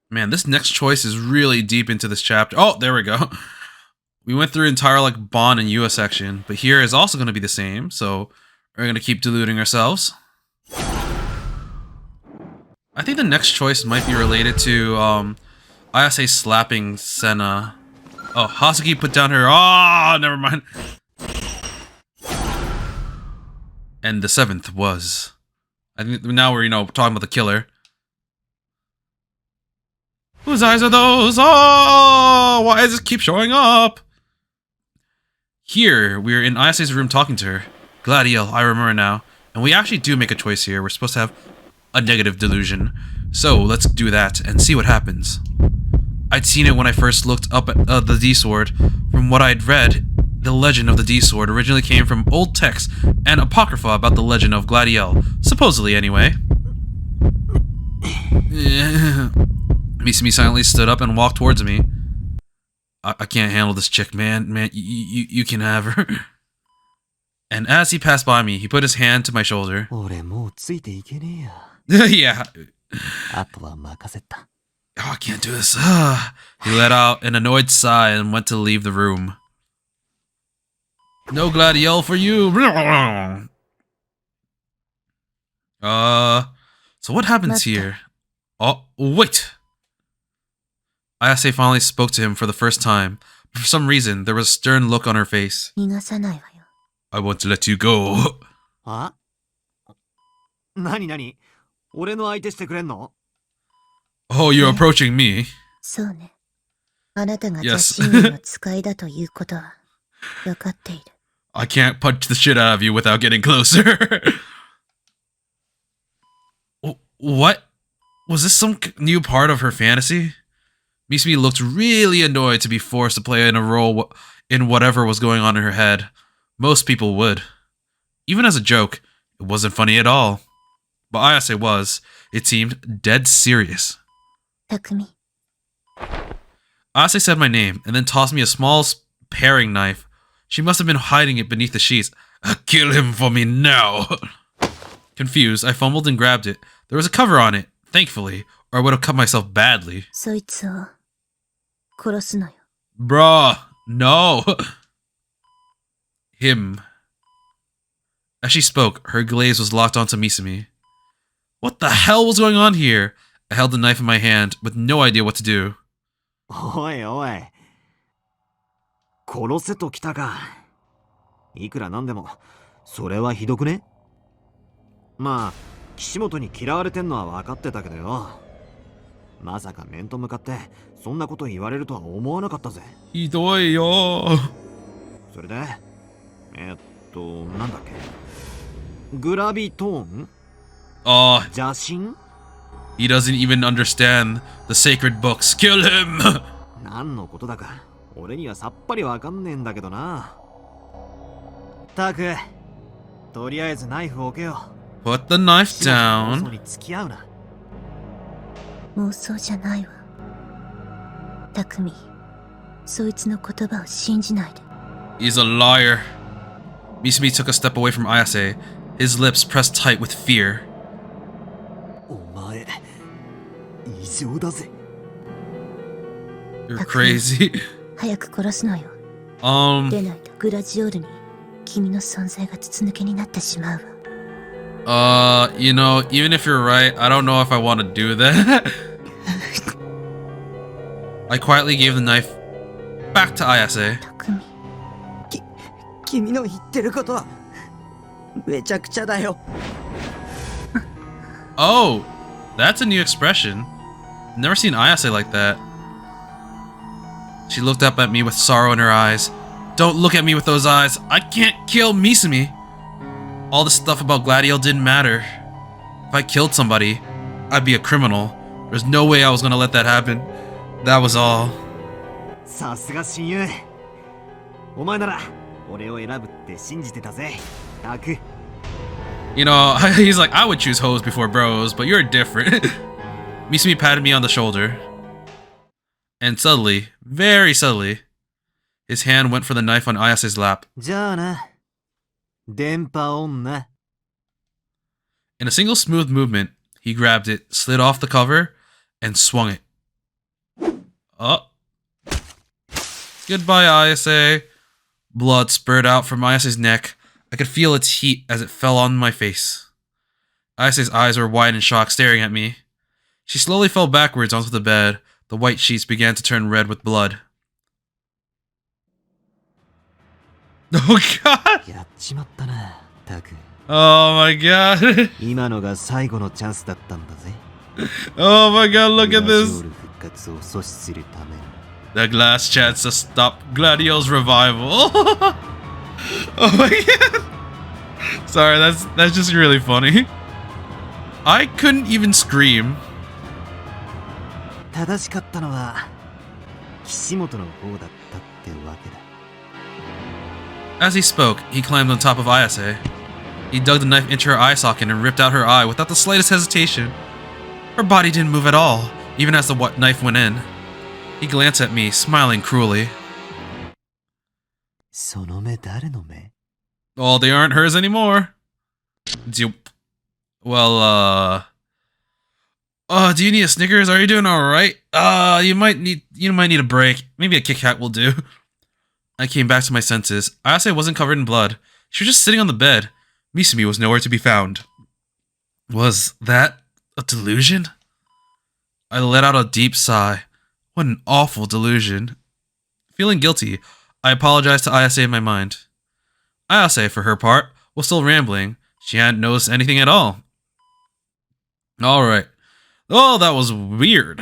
Man, this next choice is really deep into this chapter. Oh, there we go. We went through entire like Bond and Yua section, but here is also going to be the same, so we're going to keep deluding ourselves. I think the next choice might be related to Ayase slapping Senna. Oh, Hasuki put down her... Oh, never mind. And the 7th was... I think now we're, talking about the killer. Whose eyes are those? Oh, why does this keep showing up? Here, we're in Ayase's room talking to her. Gladiel, I remember now. And we actually do make a choice here. We're supposed to have a negative delusion. So, let's do that and see what happens. I'd seen it when I first looked up at the D-Sword. From what I'd read, the legend of the D-Sword originally came from old texts and apocrypha about the legend of Gladiel. Supposedly, anyway. Misumi silently stood up and walked towards me. I can't handle this chick, man. Man, you can have her. And as he passed by me, he put his hand to my shoulder. Yeah. Oh, I can't do this. He let out an annoyed sigh and went to leave the room. No Gladiel for you. So what happens here? Oh, wait. Ayase finally spoke to him for the first time. But for some reason, there was a stern look on her face. I want to let you go. Huh? Nani? Oh, you're approaching me. Yes. I can't punch the shit out of you without getting closer. What? Was this some new part of her fantasy? Misumi looked really annoyed to be forced to play in a role in whatever was going on in her head. Most people would. Even as a joke, it wasn't funny at all. But Ayase was. It seemed dead serious. Takumi. Ayase said my name and then tossed me a small paring knife. She must have been hiding it beneath the sheets. Kill him for me now. Confused, I fumbled and grabbed it. There was a cover on it, thankfully, or I would have cut myself badly. Bruh, no. Him. As she spoke, her gaze was locked onto Misumi. What the hell was going on here? I held the knife in my hand, with no idea what to do. Oi. 殺せときたか。いくらなんでも、それはひどくね？まあ、岸本に嫌われてんのは分かってたけどよ。まさか面と向かって、そんなこと言われるとは思わなかったぜ。ひどいよ。それで、なんだっけ。グラビトーン？邪神？ He doesn't even understand the sacred books. Kill him! 何のことだか、俺にはさっぱりわかんねえんだけどな。たく、とりあえずナイフを置けよ。Put the knife down. に付き合うな。妄想じゃないわ。匠、そいつの言葉を信じないで。He's a liar. Misumi took a step away from Ayase, his lips pressed tight with fear. お前、異常だぜ。You're crazy. 早く殺すのよ。でないとグラジオールに君の存在が筒抜けになってしまうわ。Even if you're right, I don't know if I want to do that. I quietly gave the knife back to Ayase. 匠、君の言ってることはめちゃくちゃだよ。Oh, that's a new expression. Never seen Ayase like that. She looked up at me with sorrow in her eyes. Don't look at me with those eyes. I can't kill Misumi. All the stuff about Gladiel didn't matter. If I killed somebody, I'd be a criminal. There's no way I was gonna let that happen. That was all. さすが親友。お前なら俺を選ぶって信じてたぜ。タク。He's like, I would choose hoes before bros, but you're different. Misumi patted me on the shoulder. And subtly, very subtly, his hand went for the knife on Ayase's lap. じゃあな。電波女。In a single smooth movement, He grabbed it, slid off the cover, and swung it. Oh. Goodbye, ISA. Blood spurted out from ISA's neck. I could feel its heat as it fell on my face. ISA's eyes were wide in shock, staring at me. She slowly fell backwards onto the bed. The white sheets began to turn red with blood. Oh god! やっちまったな、タク。Oh my god! 今のが最後のチャンスだったんだぜ。Oh my god, look at グラジオ this! ール復活を阻止するために。 The last chance to stop Gladio's revival. Oh my god! Sorry, that's just really funny. I couldn't even scream. 正しかったのは岸本の方だったってわけだ。 As he spoke, he climbed on top of Ayase. He dug the knife into her eye socket and ripped out her eye without the slightest hesitation. Her body didn't move at all, even as the knife went in. He glanced at me, smiling cruelly. その目誰の目？ Oh, they aren't hers anymore. Well, do you need a Snickers? Are you doing alright? You might need a break. Maybe a Kit Kat will do. I came back to my senses. Ayase wasn't covered in blood. She was just sitting on the bed. Misumi was nowhere to be found. Was that a delusion? I let out a deep sigh. What an awful delusion. Feeling guilty, I apologized to Ayase in my mind. Ayase, for her part, was still rambling. She hadn't noticed anything at all. Alright. Oh, that was weird.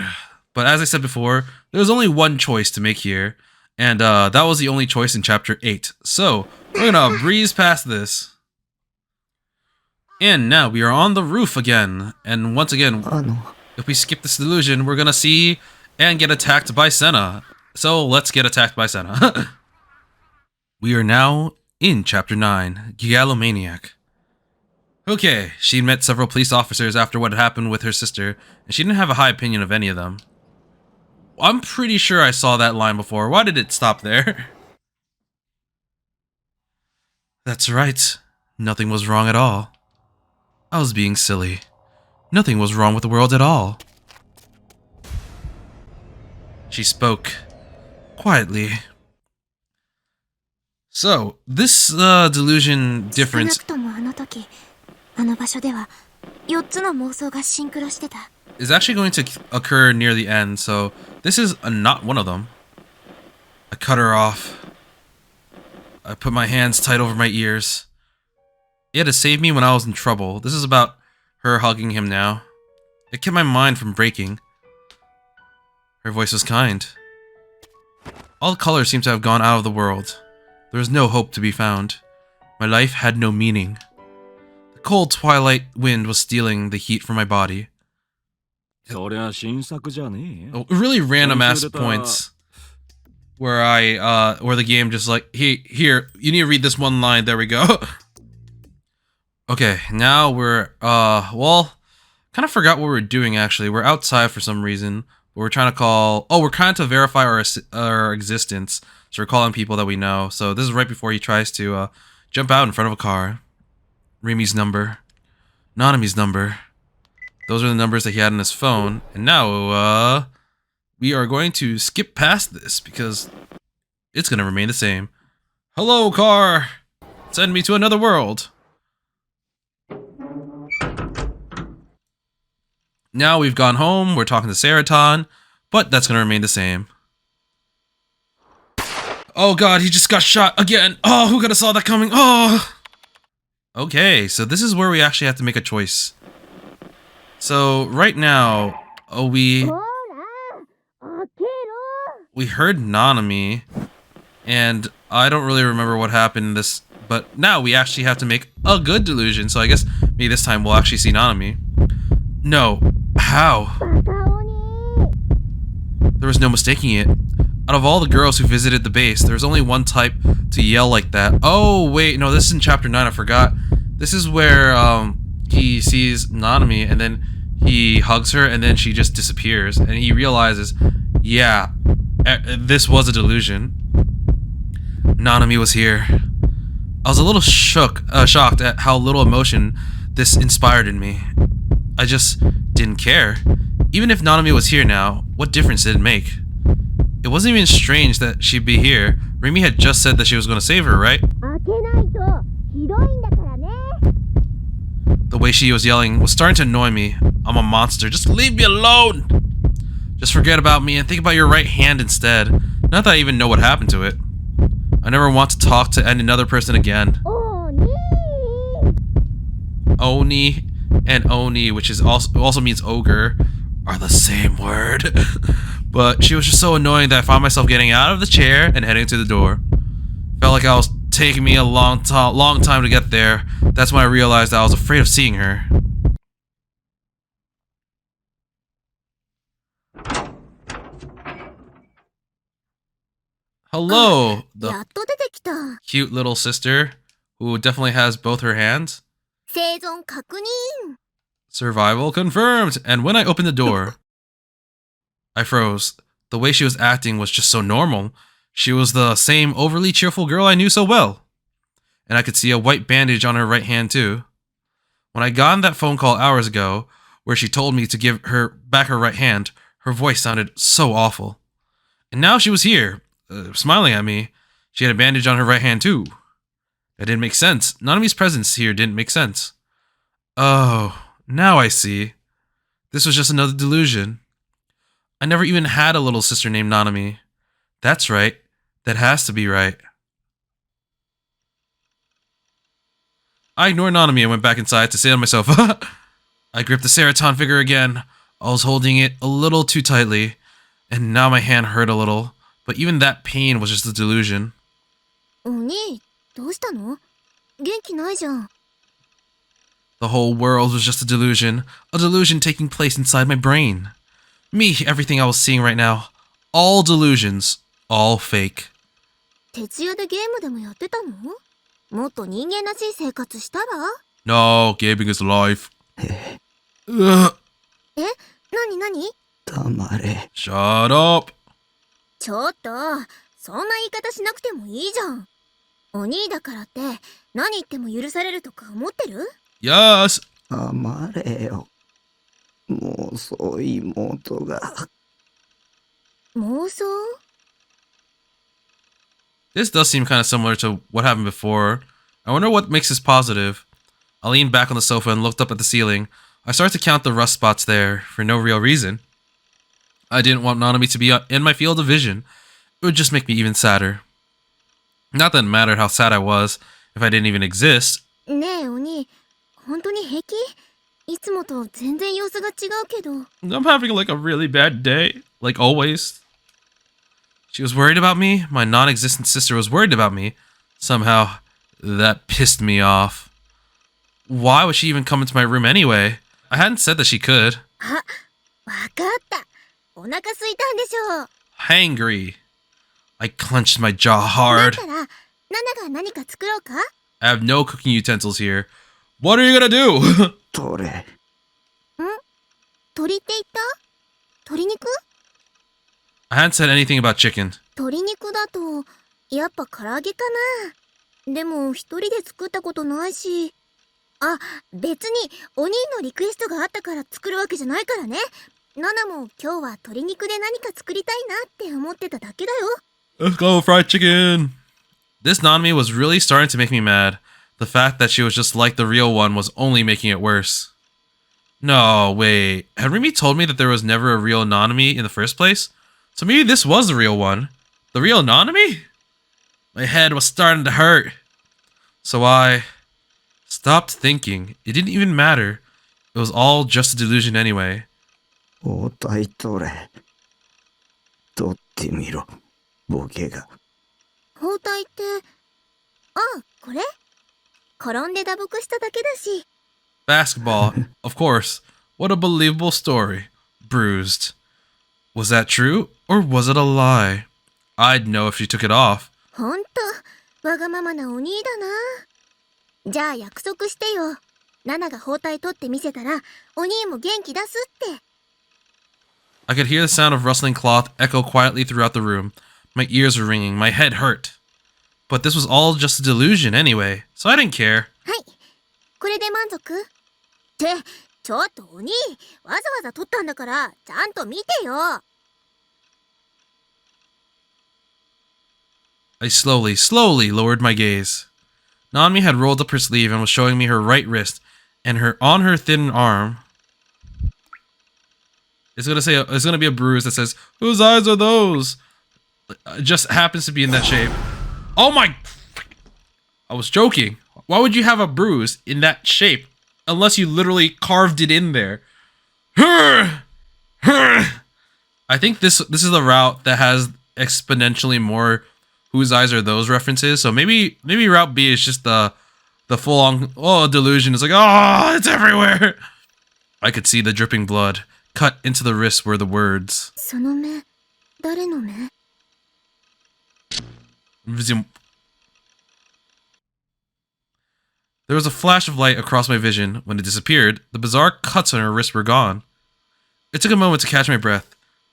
But as I said before, there was only one choice to make here. And that was the only choice in Chapter 8. So, we're gonna breeze past this. And now we are on the roof again. And once again, if we skip this delusion, we're gonna see and get attacked by Senna. So, let's get attacked by Senna. We are now in Chapter 9, Gigalomaniac. Okay, she met several police officers after what had happened with her sister, and she didn't have a high opinion of any of them. I'm pretty sure I saw that line before. Why did it stop there? That's right. Nothing was wrong at all. I was being silly. Nothing was wrong with the world at all. She spoke quietly. So, this delusion difference... 少なくともあの時、あの場所では4つの妄想がシンクロしてた。 is actually going to occur near the end, so this is not one of them. I cut her off. I put my hands tight over my ears. He had to save me when I was in trouble. This is about her hugging him now. It kept my mind from breaking. Her voice was kind. All the colors seemed to have gone out of the world. There was no hope to be found. My life had no meaning. The cold twilight wind was stealing the heat from my body. Oh, really random ass points where where the game just like, hey, here, you need to read this one line. There we go. Okay, now we're, well, kind of forgot what we were doing actually. We're outside for some reason. But we're trying to call, we're trying to verify our existence. So we're calling people that we know. So this is right before he tries to jump out in front of a car. Rimi's number. Nanami's number. Those are the numbers that he had on his phone. And now, we are going to skip past this because it's going to remain the same. Hello, car! Send me to another world. Now we've gone home, we're talking to Seraton, but that's going to remain the same. Oh god, he just got shot again! Oh, who could have saw that coming? Oh! Okay, so this is where we actually have to make a choice. So, right now, we heard Nanami, and I don't really remember what happened in this, but now we actually have to make a good delusion, so I guess maybe this time we'll actually see Nanami. No. How? There was no mistaking it. Out of all the girls who visited the base, there was only one type to yell like that. Oh, wait, no, this is in Chapter 9, I forgot. This is where, he sees Nanami, and then he hugs her, and then she just disappears, and he realizes, yeah, this was a delusion. Nanami was here. I was a little shocked at how little emotion this inspired in me. I just didn't care. Even if Nanami was here now, what difference did it make? It wasn't even strange that she'd be here. Rimi had just said that she was going to save her, right? The way she was yelling was starting to annoy me. I'm a monster. Just leave me alone! Just forget about me and think about your right hand instead. Not that I even know what happened to it. I never want to talk to another person again. Oni and Oni, which is also means ogre, are the same word. But she was just so annoying that I found myself getting out of the chair and heading to the door. Felt like I was taking me a long time to get there. That's when I realized I was afraid of seeing her. Hello, the cute little sister who definitely has both her hands. Survival confirmed. And when I opened the door, I froze. The way she was acting was just so normal. She was the same overly cheerful girl I knew so well. And I could see a white bandage on her right hand too. When I got on that phone call hours ago, where she told me to give her back her right hand, her voice sounded so awful. And now she was here, smiling at me. She had a bandage on her right hand too. That didn't make sense. Nanami's presence here didn't make sense. Oh, now I see. This was just another delusion. I never even had a little sister named Nanami. That's right. That has to be right. I ignored Nanami and went back inside to sit on my sofa. I gripped the Seraton figure again. I was holding it a little too tightly, and now my hand hurt a little. But even that pain was just a delusion. The whole world was just a delusion taking place inside my brain. Me, everything I was seeing right now, all delusions, all fake. No, gaming is life. Ugh. Shut up. Yes. 黙れよ。妄想妹が。This does seem kind of similar to what happened before. I wonder what makes this positive. I leaned back on the sofa and looked up at the ceiling. I started to count the rust spots there, for no real reason. I didn't want Nanami to be in my field of vision. It would just make me even sadder. Not that it mattered how sad I was, if I didn't even exist. I'm having like a really bad day, like always. She was worried about me. My non-existent sister was worried about me. Somehow, that pissed me off. Why would she even come into my room anyway? I hadn't said that she could. Hangry. I clenched my jaw hard. I have no cooking utensils here. What are you gonna do? どれ。I hadn't said anything about chicken. 別にお兄のリクエストがあったから作るわけじゃないからね。ナナも今日は鶏肉で何か作りたいなって思ってただけだよ。Let's go, fried chicken! This Nanami was really starting to make me mad. The fact that she was just like the real one was only making it worse. No, wait. Had Rimi told me that there was never a real Nanami in the first place? So maybe this was the real one? The real Nanami? My head was starting to hurt. So I stopped thinking. It didn't even matter. It was all just a delusion anyway. 包帯取れ。取ってみろ。ボケが。包帯って、あ、これ？転んで打撲しただけだし。Basketball, of course. What a believable story. Bruised. Was that true, or was it a lie? I'd know if she took it off. ほんと、わがままなお兄だな。じゃあ約束してよ。ナナが包帯取ってみせたら、お兄も元気出すって。I could hear the sound of rustling cloth echo quietly throughout the room. My ears were ringing, my head hurt. But this was all just a delusion anyway, so I didn't care. はい、これで満足？って、ちょっとお兄、わざわざ撮ったんだから、ちゃんと見てよ。I slowly lowered my gaze. Nanami had rolled up her sleeve and was showing me her right wrist and on her thin arm. It's gonna be a bruise that says, "Whose eyes are those?" It just happens to be in that shape. Oh my! I was joking. Why would you have a bruise in that shape unless you literally carved it in there? I think this is the route that has exponentially more "whose eyes are those" references. So maybe route B is just the full on delusion. It's like, oh, it's everywhere. I could see the dripping blood. Cut into the wrist were the words. その目、誰の目？ There was a flash of light across my vision. When it disappeared, the bizarre cuts on her wrist were gone. It took a moment to catch my breath.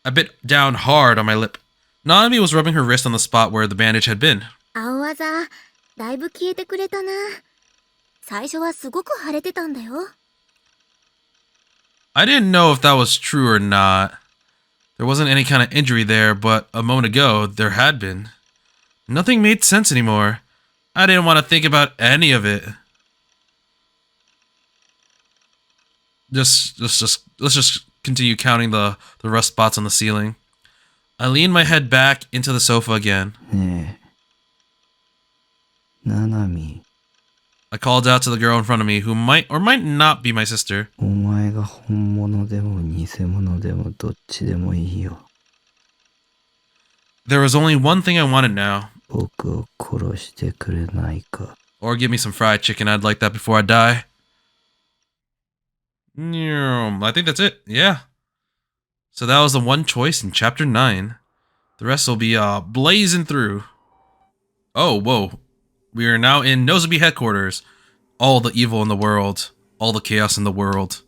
I bit down hard on my lip. Nanami was rubbing her wrist on the spot where the bandage had been. 青あざ、だいぶ消えてくれたな。最初はすごく腫れてたんだよ。I didn't know if that was true or not. There wasn't any kind of injury there, but a moment ago, there had been. Nothing made sense anymore. I didn't want to think about any of it. Let's just continue counting the rust spots on the ceiling. I leaned my head back into the sofa again. ねえ、ナナミ、 I called out to the girl in front of me, who might or might not be my sister. お前が本物でも偽物でもどっちでもいいよ。 There was only one thing I wanted now. 僕を殺してくれないか。 Or give me some fried chicken. I'd like that before I die. I think that's it. Yeah. So that was the one choice in Chapter 9. The rest will be blazing through. Oh, whoa. We are now in Nozomi headquarters. All the evil in the world. All the chaos in the world.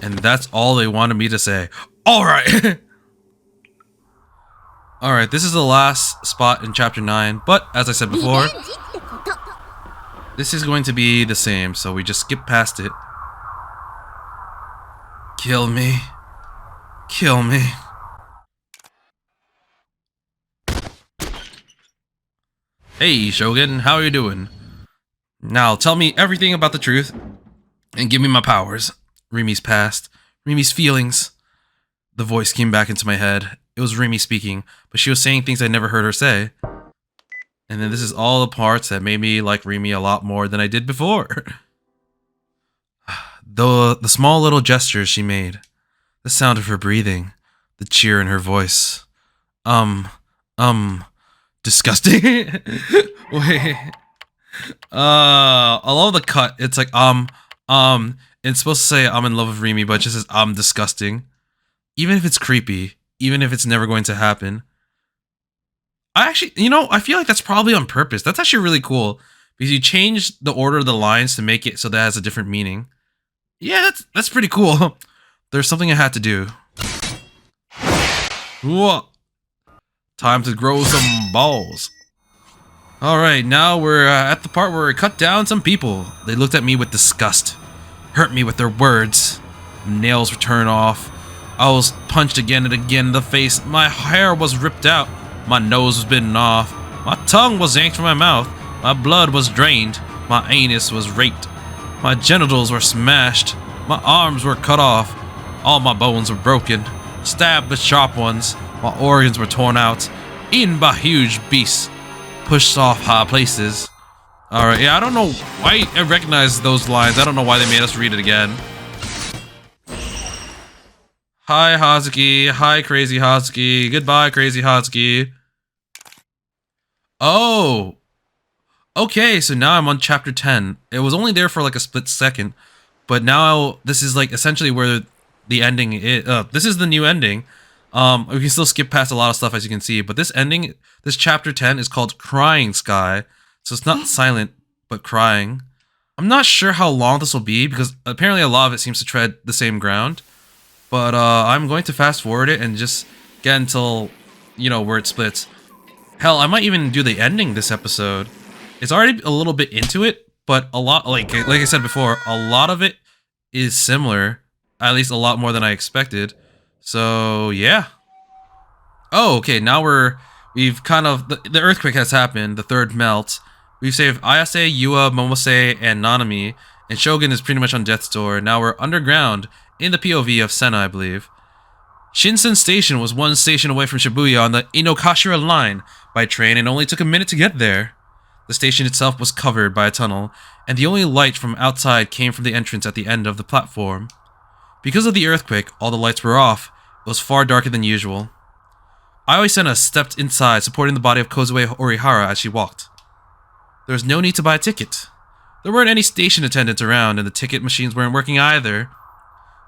And that's all they wanted me to say. Alright! Alright, this is the last spot in Chapter 9. But, as I said before, this is going to be the same. So we just skip past it. Kill me. Kill me. Hey, Shogun, how are you doing? Now, tell me everything about the truth and give me my powers. Rimi's past. Rimi's feelings. The voice came back into my head. It was Rimi speaking, but she was saying things I never heard her say. And then this is all the parts that made me like Rimi a lot more than I did before. The small little gestures she made. The sound of her breathing. The cheer in her voice. Disgusting. Wait. I love the cut. It's like, it's supposed to say I'm in love with Rimi, but it just says disgusting. Even if it's creepy, even if it's never going to happen. I actually, I feel like that's probably on purpose. That's actually really cool. Because you change the order of the lines to make it so that it has a different meaning. Yeah, that's pretty cool. There's something I had to do. Whoa. Time to grow some balls. Alright, now we're at the part where we cut down some people. They looked at me with disgust. Hurt me with their words. Nails were turned off. I was punched again and again in the face. My hair was ripped out. My nose was bitten off. My tongue was yanked from my mouth. My blood was drained. My anus was raped. My genitals were smashed. My arms were cut off. All my bones were broken. Stabbed with sharp ones. My organs were torn out. Eaten by huge beasts. Pushed off high places. Alright, yeah, I don't know why I recognize those lines. I don't know why they made us read it again. Hi, Hazuki. Hi, Crazy Hazuki. Goodbye, Crazy Hazuki. Oh! Okay, so now I'm on Chapter 10. It was only there for like a split second. But now, this is like essentially where the ending is. This is the new ending. We can still skip past a lot of stuff as you can see. But this ending, this Chapter 10 is called Crying Sky. So it's not silent, but crying. I'm not sure how long this will be because apparently a lot of it seems to tread the same ground. But I'm going to fast forward it and just get until, where it splits. Hell, I might even do the ending this episode. It's already a little bit into it, but a lot, like I said before, a lot of it is similar. at least a lot more than I expected. So, yeah. Oh, okay, now we've kind of, the earthquake has happened, the third melt. We've saved Ayase, Yua, Momose, and Nanami, and Shogun is pretty much on death's door. Now we're underground, in the POV of Senna, I believe. Shinsen Station was one station away from Shibuya on the Inokashira line by train and only took a minute to get there. The station itself was covered by a tunnel, and the only light from outside came from the entrance at the end of the platform. Because of the earthquake, all the lights were off. It was far darker than usual. Aoi Senna stepped inside, supporting the body of Kozue Orihara as she walked. There was no need to buy a ticket. There weren't any station attendants around, and the ticket machines weren't working either.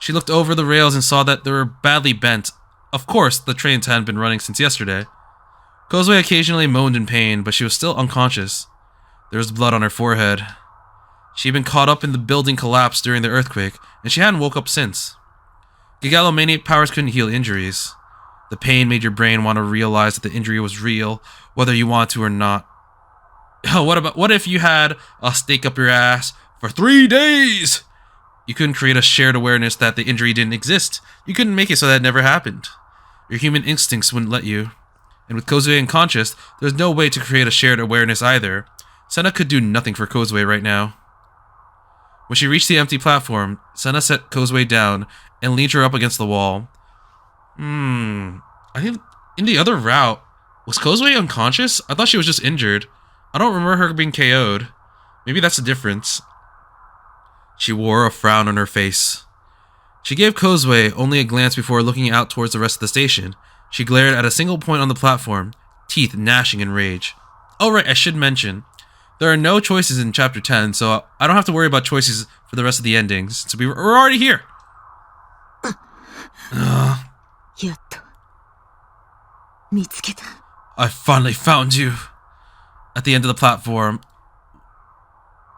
She looked over the rails and saw that they were badly bent. Of course, the trains hadn't been running since yesterday. Kozue occasionally moaned in pain, but she was still unconscious. There was blood on her forehead. She had been caught up in the building collapse during the earthquake, and she hadn't woke up since. Gigalomaniac powers couldn't heal injuries. The pain made your brain want to realize that the injury was real, whether you want to or not. What if you had a stake up your ass for 3 days? You couldn't create a shared awareness that the injury didn't exist. You couldn't make it so that it never happened. Your human instincts wouldn't let you. And with Kozue unconscious, there's no way to create a shared awareness either. Senna could do nothing for Kozue right now. When she reached the empty platform, Senna set Kozue down and leaned her up against the wall. I think in the other route, was Kozue unconscious? I thought she was just injured. I don't remember her being KO'd. Maybe that's the difference. She wore a frown on her face. She gave Kozue only a glance before looking out towards the rest of the station. She glared at a single point on the platform, teeth gnashing in rage. Oh right, I should mention, there are no choices in Chapter 10, so I don't have to worry about choices for the rest of the endings. So we're already here! I finally found you! At the end of the platform.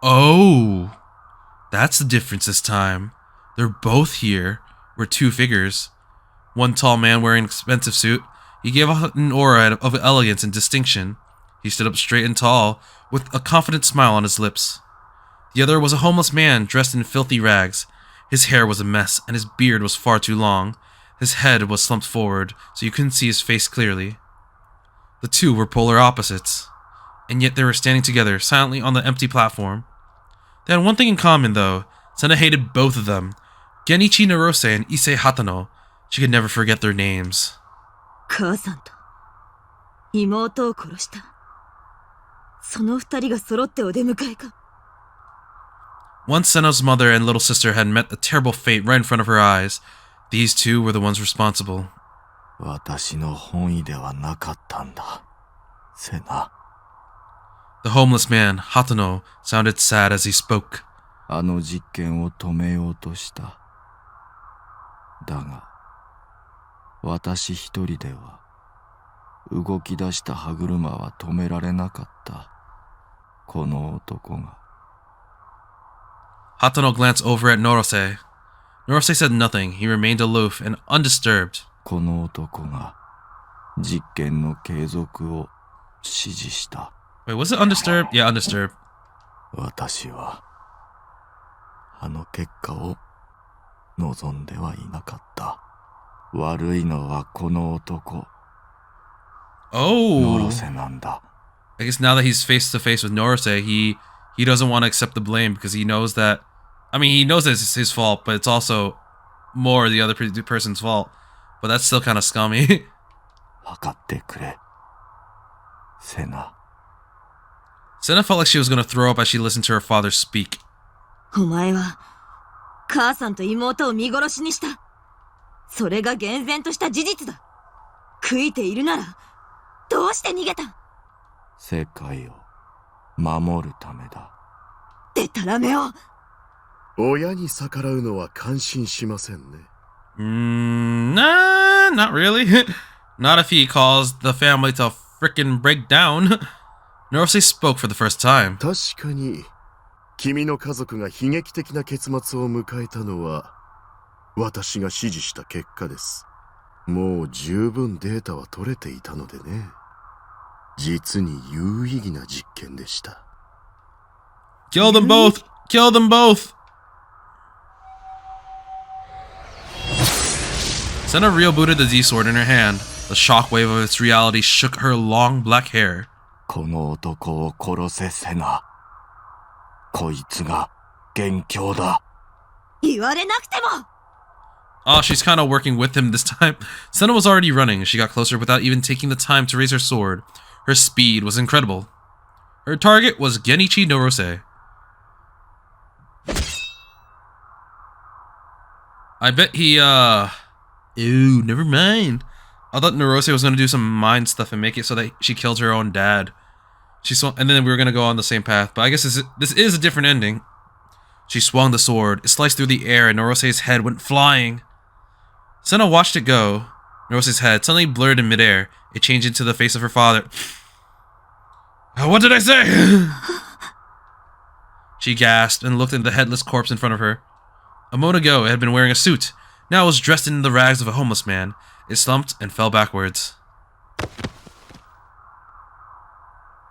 Oh! That's the difference this time. They're both here. We're two figures. One tall man wearing an expensive suit. He gave off an aura of elegance and distinction. He stood up straight and tall, with a confident smile on his lips. The other was a homeless man dressed in filthy rags. His hair was a mess, and his beard was far too long. His head was slumped forward, so you couldn't see his face clearly. The two were polar opposites, and yet they were standing together, silently on the empty platform. They had one thing in common, though. Senna hated both of them. Genichi Narose and Issei Hatano. She could never forget their names. Once Senna's mother and little sister had met a terrible fate right in front of her eyes. These two were the ones responsible. The homeless man, Hatano, sounded sad as he spoke. Hatano glanced over at Norose. Norose said nothing. He remained aloof and undisturbed. Wait, was it undisturbed? Yeah, undisturbed. Oh! I guess now that he's face to face with Norose, he doesn't want to accept the blame because he knows that... I mean, he knows that it's his fault, but it's also more the other person's fault. But that's still kind of scummy. Senna felt like she was going to throw up as she listened to her father speak. Nah, not really. Not if he caused the family to frickin' break down. Norose spoke for the first time. 確かに君の家族が悲劇的な結末を迎えたのは私が指示した結果です。もう十分データは取れていたのでね。実に有意義な実験でした。Kill them both! Kill them both! Senna real-booted the Z-sword in her hand. The shockwave of its reality shook her long black hair. この男を殺せセナ。こいつが元凶だ。言われなくても Oh, she's kind of working with him this time. Senna was already running. She got closer without even taking the time to raise her sword. Her speed was incredible. Her target was Genichi Norose. I bet he, Ew, never mind. I thought Norose was gonna do some mind stuff and make it so that she killed her own dad. And then we were gonna go on the same path, but I guess this is a different ending. She swung the sword. It sliced through the air and Norose's head went flying. Senna watched it go. Norose's head suddenly blurred in midair. It changed into the face of her father. What did I say? She gasped and looked at the headless corpse in front of her. A moment ago, it had been wearing a suit. Now it was dressed in the rags of a homeless man. It slumped and fell backwards.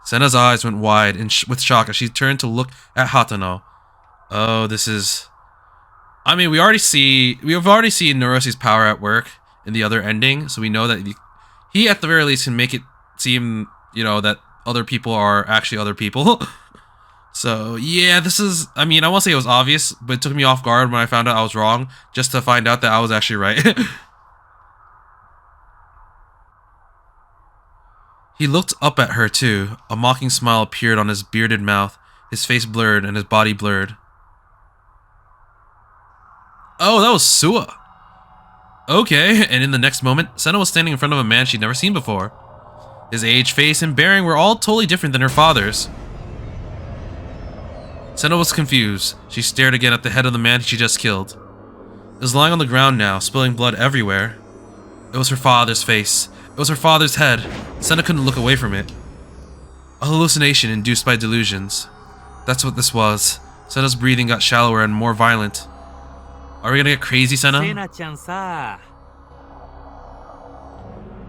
Senna's eyes went wide with shock as she turned to look at Hatano. Oh, this is... I mean, we've already seen Norose's power at work in the other ending, so we know that he at the very least can make it seem, you know, that other people are actually other people. So, yeah, this is... I mean, I won't say it was obvious, but it took me off guard when I found out I was wrong, just to find out that I was actually right. He looked up at her, too. A mocking smile appeared on his bearded mouth. His face blurred and his body blurred. Oh, that was Suwa. Okay, and in the next moment, Senna was standing in front of a man she'd never seen before. His age, face, and bearing were all totally different than her father's. Senna was confused. She stared again at the head of the man she just killed. It was lying on the ground now, spilling blood everywhere. It was her father's face. It was her father's head. Senna couldn't look away from it. A hallucination induced by delusions. That's what this was. Senna's breathing got shallower and more violent. Are we gonna get crazy, Senna?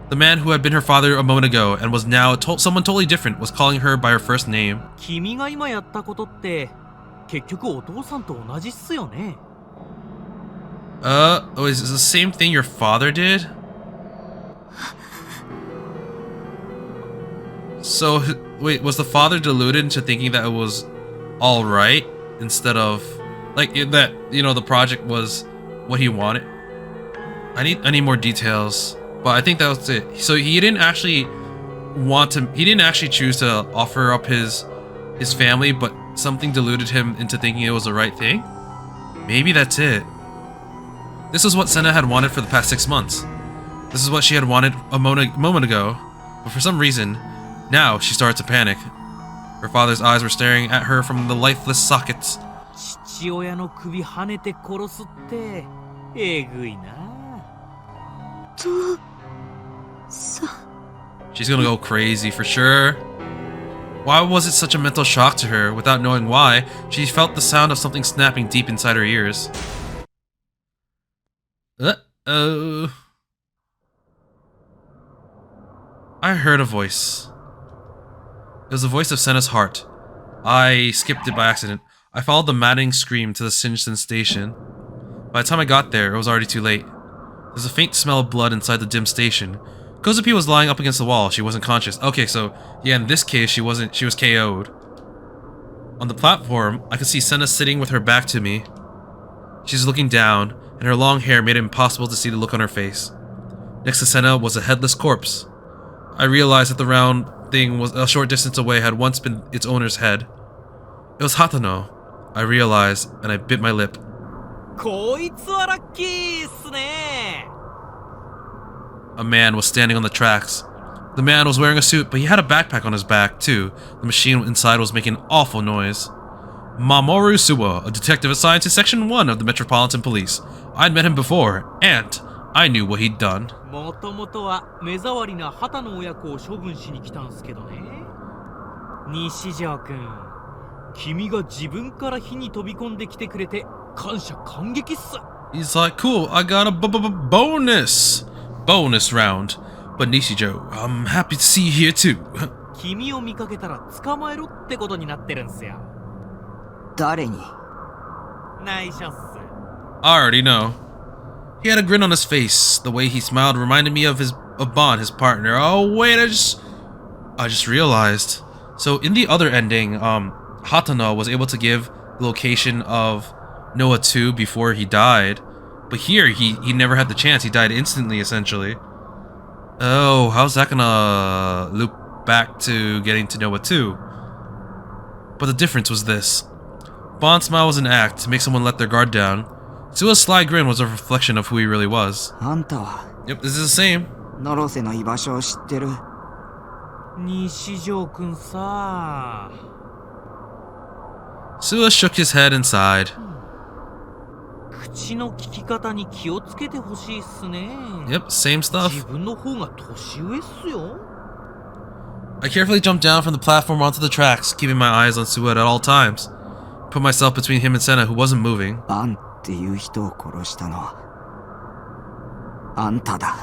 The man who had been her father a moment ago and was now someone totally different was calling her by her first name. Oh, is this the same thing your father did? So, wait, was the father deluded into thinking that it was alright instead of, like, that, you know, the project was what he wanted? I need more details. But I think that was it. So he didn't actually choose to offer up his family, but something deluded him into thinking it was the right thing? Maybe that's it. This is what Senna had wanted for the past 6 months. This is what she had wanted a moment ago. But for some reason, now she started to panic. Her father's eyes were staring at her from the lifeless sockets. She's gonna go crazy for sure. Why was it such a mental shock to her? Without knowing why, she felt the sound of something snapping deep inside her ears. Uh-oh. I heard a voice. It was the voice of Senna's heart. I skipped it by accident. I followed the maddening scream to the Shinshin station. By the time I got there, it was already too late. There's a faint smell of blood inside the dim station. Kozupi was lying up against the wall. She wasn't conscious. Okay, so yeah, in this case, she was KO'd. On the platform, I could see Senna sitting with her back to me. She's looking down, and her long hair made it impossible to see the look on her face. Next to Senna was a headless corpse. I realized that the round thing was a short distance away had once been its owner's head. It was Hatano. I realized, and I bit my lip. A man was standing on the tracks. The man was wearing a suit, but he had a backpack on his back, too. The machine inside was making an awful noise. Mamoru Suwa, a detective assigned to Section 1 of the Metropolitan Police. I'd met him before, and I knew what he'd done. He's like, cool, I got a bonus round. But Nishijo, I'm happy to see you here too. I already know. He had a grin on his face. The way he smiled reminded me of Bon, his partner. Oh wait, I just realized. So in the other ending, Hatano was able to give the location of Noah 2 before he died. But here, he never had the chance. He died instantly, essentially. Oh, how's that gonna loop back to getting to Noah 2? But the difference was this. Bon's smile was an act to make someone let their guard down. Sua's sly grin was a reflection of who he really was. あんたは Yep, this is the same. ノロセの居場所を知ってる。西条くんさ。 Sua shook his head and sighed. 口の聞き方に気をつけてほしいっすね。 Yep, same stuff. 自分の方が年上っすよ。 I carefully jumped down from the platform onto the tracks, keeping my eyes on Sua at all times. Put myself between him and Senna, who wasn't moving. バンっていう人を殺したのはあんただ。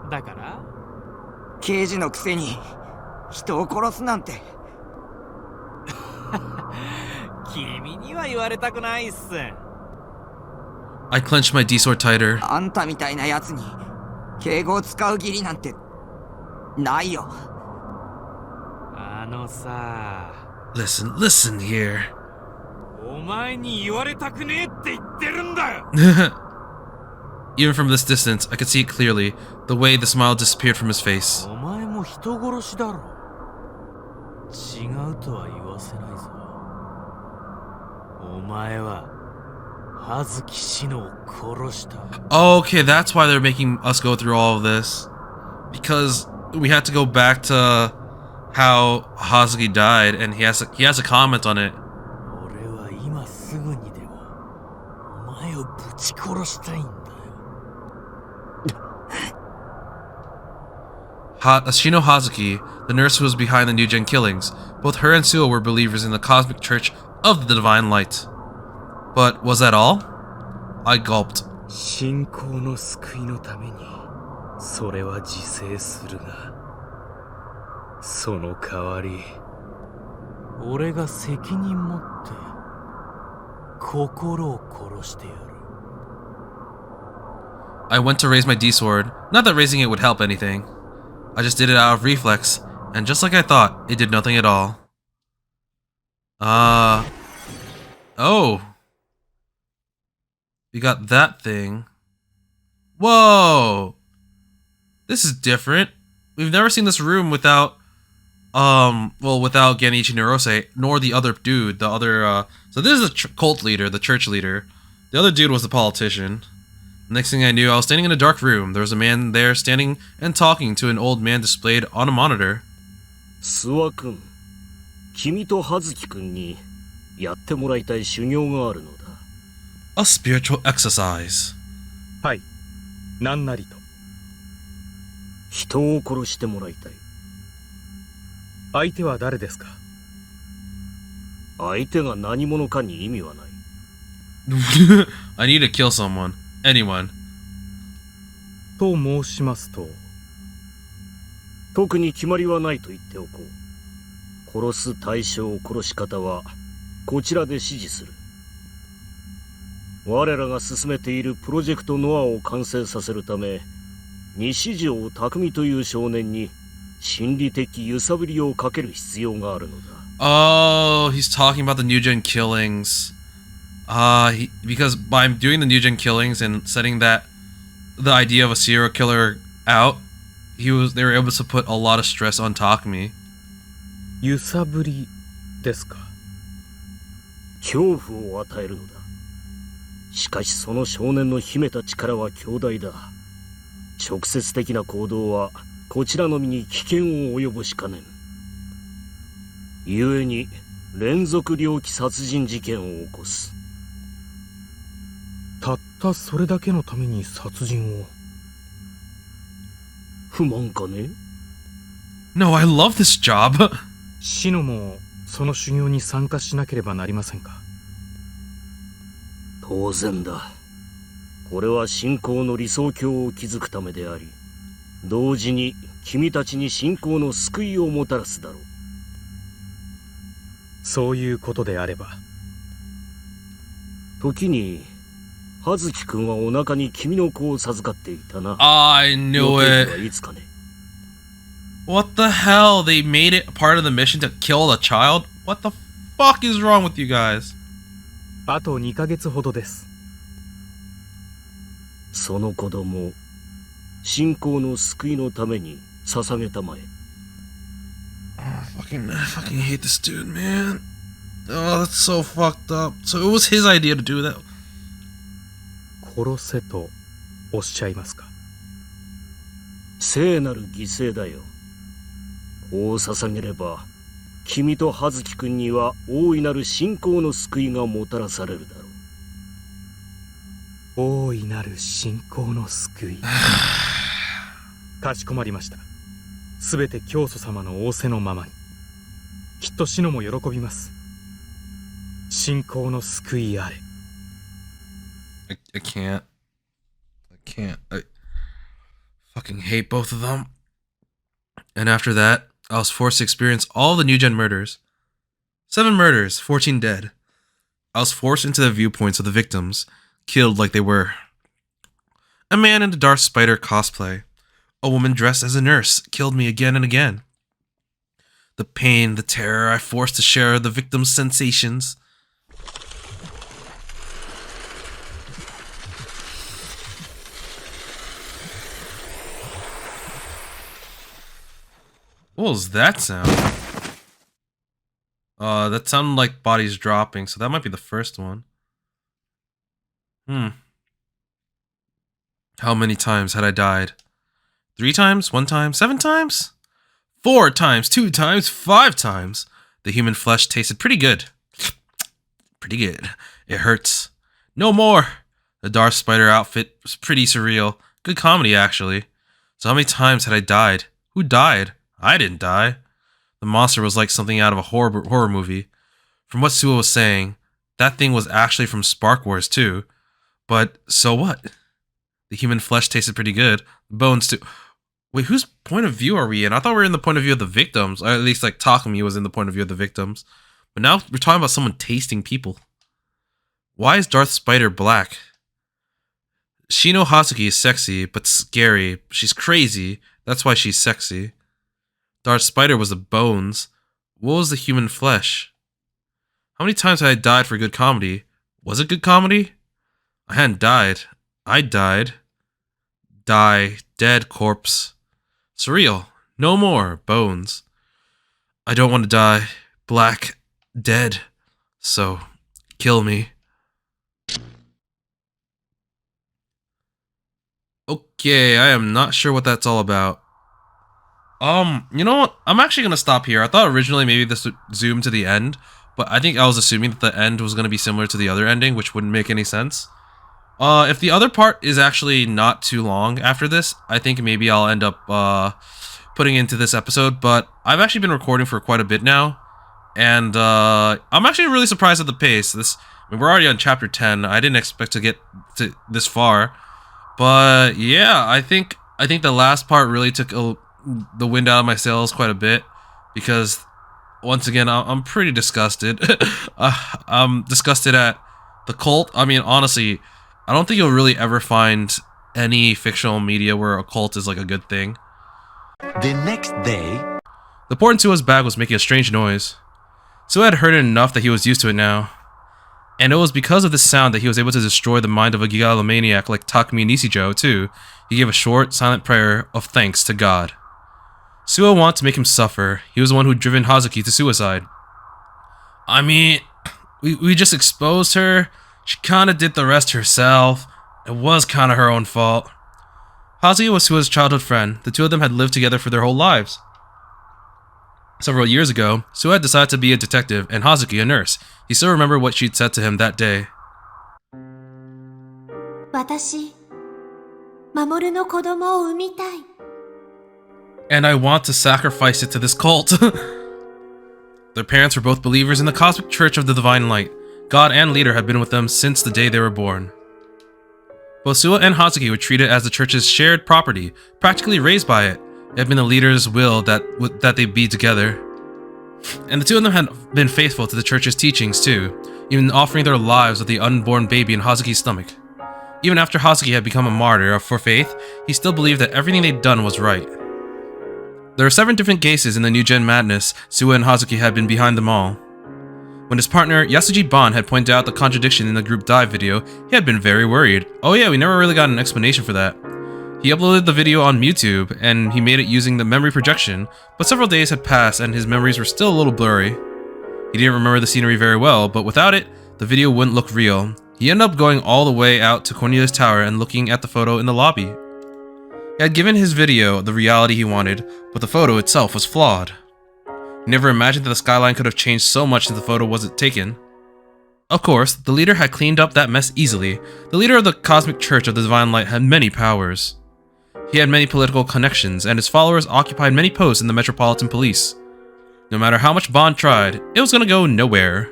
だから刑事のくせに人を殺すなんて。君には言われたくないっす。 I clenched my D-sword tighter. あんたみたいなやつに敬語を使う義理なんてないよ。あのさ。 Listen here. お前に言われたくねえって言ってるんだよ。 Even from this distance, I could see it clearly, the way the smile disappeared from his face. お前も人殺しだろ。違うとは言わせないぞ。お前は葉月志乃を殺した。 Okay, that's why they're making us go through all of this. Because we had to go back to how Hazuki died, and he has a comment on it. 俺は今すぐにでもお前をぶち殺したいんだよ。 Shino Hazuki, the nurse who was behind the New Gen killings, both her and Suo were believers in the cosmic church of the divine light. But was that all? I gulped. 信仰の救いのためにそれは自制するが、その代わり俺が責任持って心を殺してやる。 I went to raise my D-sword. Not that raising it would help anything. I just did it out of reflex, and just like I thought, it did nothing at all. Oh. We got that thing. Whoa! This is different. We've never seen this room without, without Genichi Narose, nor the other dude, so this is the cult leader, the church leader. The other dude was the politician. Next thing I knew, I was standing in a dark room. There was a man there standing and talking to an old man displayed on a monitor. 諏訪君、君と葉月君にやってもらいたい修行があるのだ。A spiritual exercise. はい、何なりと。人を殺してもらいたい。相手は誰ですか？相手が何者かに意味はない。I need to kill someone. Anyone. と申しますと。特に決まりはないと言っておこう。殺す対象、殺し方はこちらで指示する。我らが進めているプロジェクトノアを完成させるため、西条匠という少年に心理的揺さぶりをかける必要があるのだ。Oh, he's talking about the New Gen killings. Because by doing the New Gen killings and setting the idea of a serial killer out, they were able to put a lot of stress on Takumi. 揺さぶりですか？恐怖を与えるのだ。しかしその少年の秘めた力は強大だ。直接的な行動はこちらの身に危険を及ぼしかねん。故に連続猟奇殺人事件を起こす。たったそれだけのために殺人を。不満かね？ No, I love this job. シノもその修行に参加しなければなりませんか？当然だ。これは信仰の理想郷を築くためであり、同時に君たちに信仰の救いをもたらすだろう。そういうことであれば。時に葉月くんはお腹に君の子を授かっていたな。I knew 予定日は it. いつかね。 What the hell? They made it part of the mission to kill a child? What the fuck is wrong with you guys? あと2ヶ月ほどです。その子供、信仰の救いのために捧げたまえ。I fucking hate this dude, man. Oh, that's so fucked up. So it was his idea to do that. 殺せとおっしゃいますか。聖なる犠牲だよ。子を捧げれば、君と葉月くんには大いなる信仰の救いがもたらされるだろう。大いなる信仰の救い。かしこまりました。すべて教祖様の仰せのままに。きっとシノも喜びます。信仰の救いあれ。I can't. I fucking hate both of them. And after that, I was forced to experience all the new gen murders. 7 murders, 14 dead. I was forced into the viewpoints of the victims, killed like they were. A man in a Darth Spider cosplay. A woman dressed as a nurse killed me again and again. The pain, the terror, I forced to share the victims' sensations. What was that sound? That sounded like bodies dropping, so that might be the first one. How many times had I died? 3 times? 1 time? 7 times? 4 times? 2 times? 5 times? The human flesh tasted pretty good. Pretty good. It hurts. No more! The Darth Spider outfit was pretty surreal. Good comedy, actually. So how many times had I died? Who died? I didn't die. The monster was like something out of a horror movie. From what Suo was saying, that thing was actually from Spark Wars too. But so what? The human flesh tasted pretty good. The bones too. Wait, whose point of view are we in? I thought we were in the point of view of the victims. Or at least like Takumi was in the point of view of the victims. But now we're talking about someone tasting people. Why is Darth Spider black? Shino Hatsuki is sexy, but scary. She's crazy. That's why she's sexy. Darth Spider was the bones. What was the human flesh? How many times had I died for good comedy? Was it good comedy? I hadn't died. I died. Die. Dead corpse. Surreal. No more. Bones. I don't want to die. Black. Dead. So, kill me. Okay, I am not sure what that's all about. You know what? I'm actually gonna stop here. I thought originally maybe this would zoom to the end, but I think I was assuming that the end was gonna be similar to the other ending, which wouldn't make any sense. If the other part is actually not too long after this, I think maybe I'll end up putting into this episode, but I've actually been recording for quite a bit now, and I'm actually really surprised at the pace. I mean, we're already on chapter 10. I didn't expect to get to this far, but yeah, I think the last part really took the wind out of my sails quite a bit, because once again I'm pretty disgusted. I'm disgusted at the cult. I mean, honestly, I don't think you'll really ever find any fictional media where a cult is like a good thing. The next day, The port in Suo's bag was making a strange noise. Suo had heard it enough that he was used to it now. And it was because of this sound that he was able to destroy the mind of a gigalomaniac like Takumi Nishijo, too. He gave a short, silent prayer of thanks to God. Suo wanted to make him suffer. He was the one who'd driven Hazuki to suicide. I mean, we just exposed her. She kinda did the rest herself. It was kinda her own fault. Hazuki was Suo's childhood friend. The two of them had lived together for their whole lives. Several years ago, Suo had decided to be a detective and Hazuki a nurse. He still remembered what she'd said to him that day. 私、守の子供を産みたい。 And I want to sacrifice it to this cult. Their parents were both believers in the Cosmic Church of the Divine Light. God and leader had been with them since the day they were born. Both Suo and Hazuki were treated as the church's shared property, practically raised by it. It had been the leader's will that they be together. And the two of them had been faithful to the church's teachings too. even offering their lives with the unborn baby in Hazuki's stomach. Even after Hazuki had become a martyr for faith, he still believed that everything they'd done was right. There are 7 different cases in the New Gen Madness. Suwa and Hazuki had been behind them all. When his partner, Yasuji Ban, had pointed out the contradiction in the group dive video, he had been very worried. Oh yeah, we never really got an explanation for that. He uploaded the video on YouTube, and he made it using the memory projection, but several days had passed and his memories were still a little blurry. He didn't remember the scenery very well, but without it, the video wouldn't look real. He ended up going all the way out to Cornelius Tower and looking at the photo in the lobby. He had given his video the reality he wanted, but the photo itself was flawed. He never imagined that the skyline could have changed so much since the photo wasn't taken. Of course, the leader had cleaned up that mess easily. The leader of the Cosmic Church of the Divine Light had many powers. He had many political connections, and his followers occupied many posts in the Metropolitan Police. No matter how much Bond tried, it was gonna go nowhere.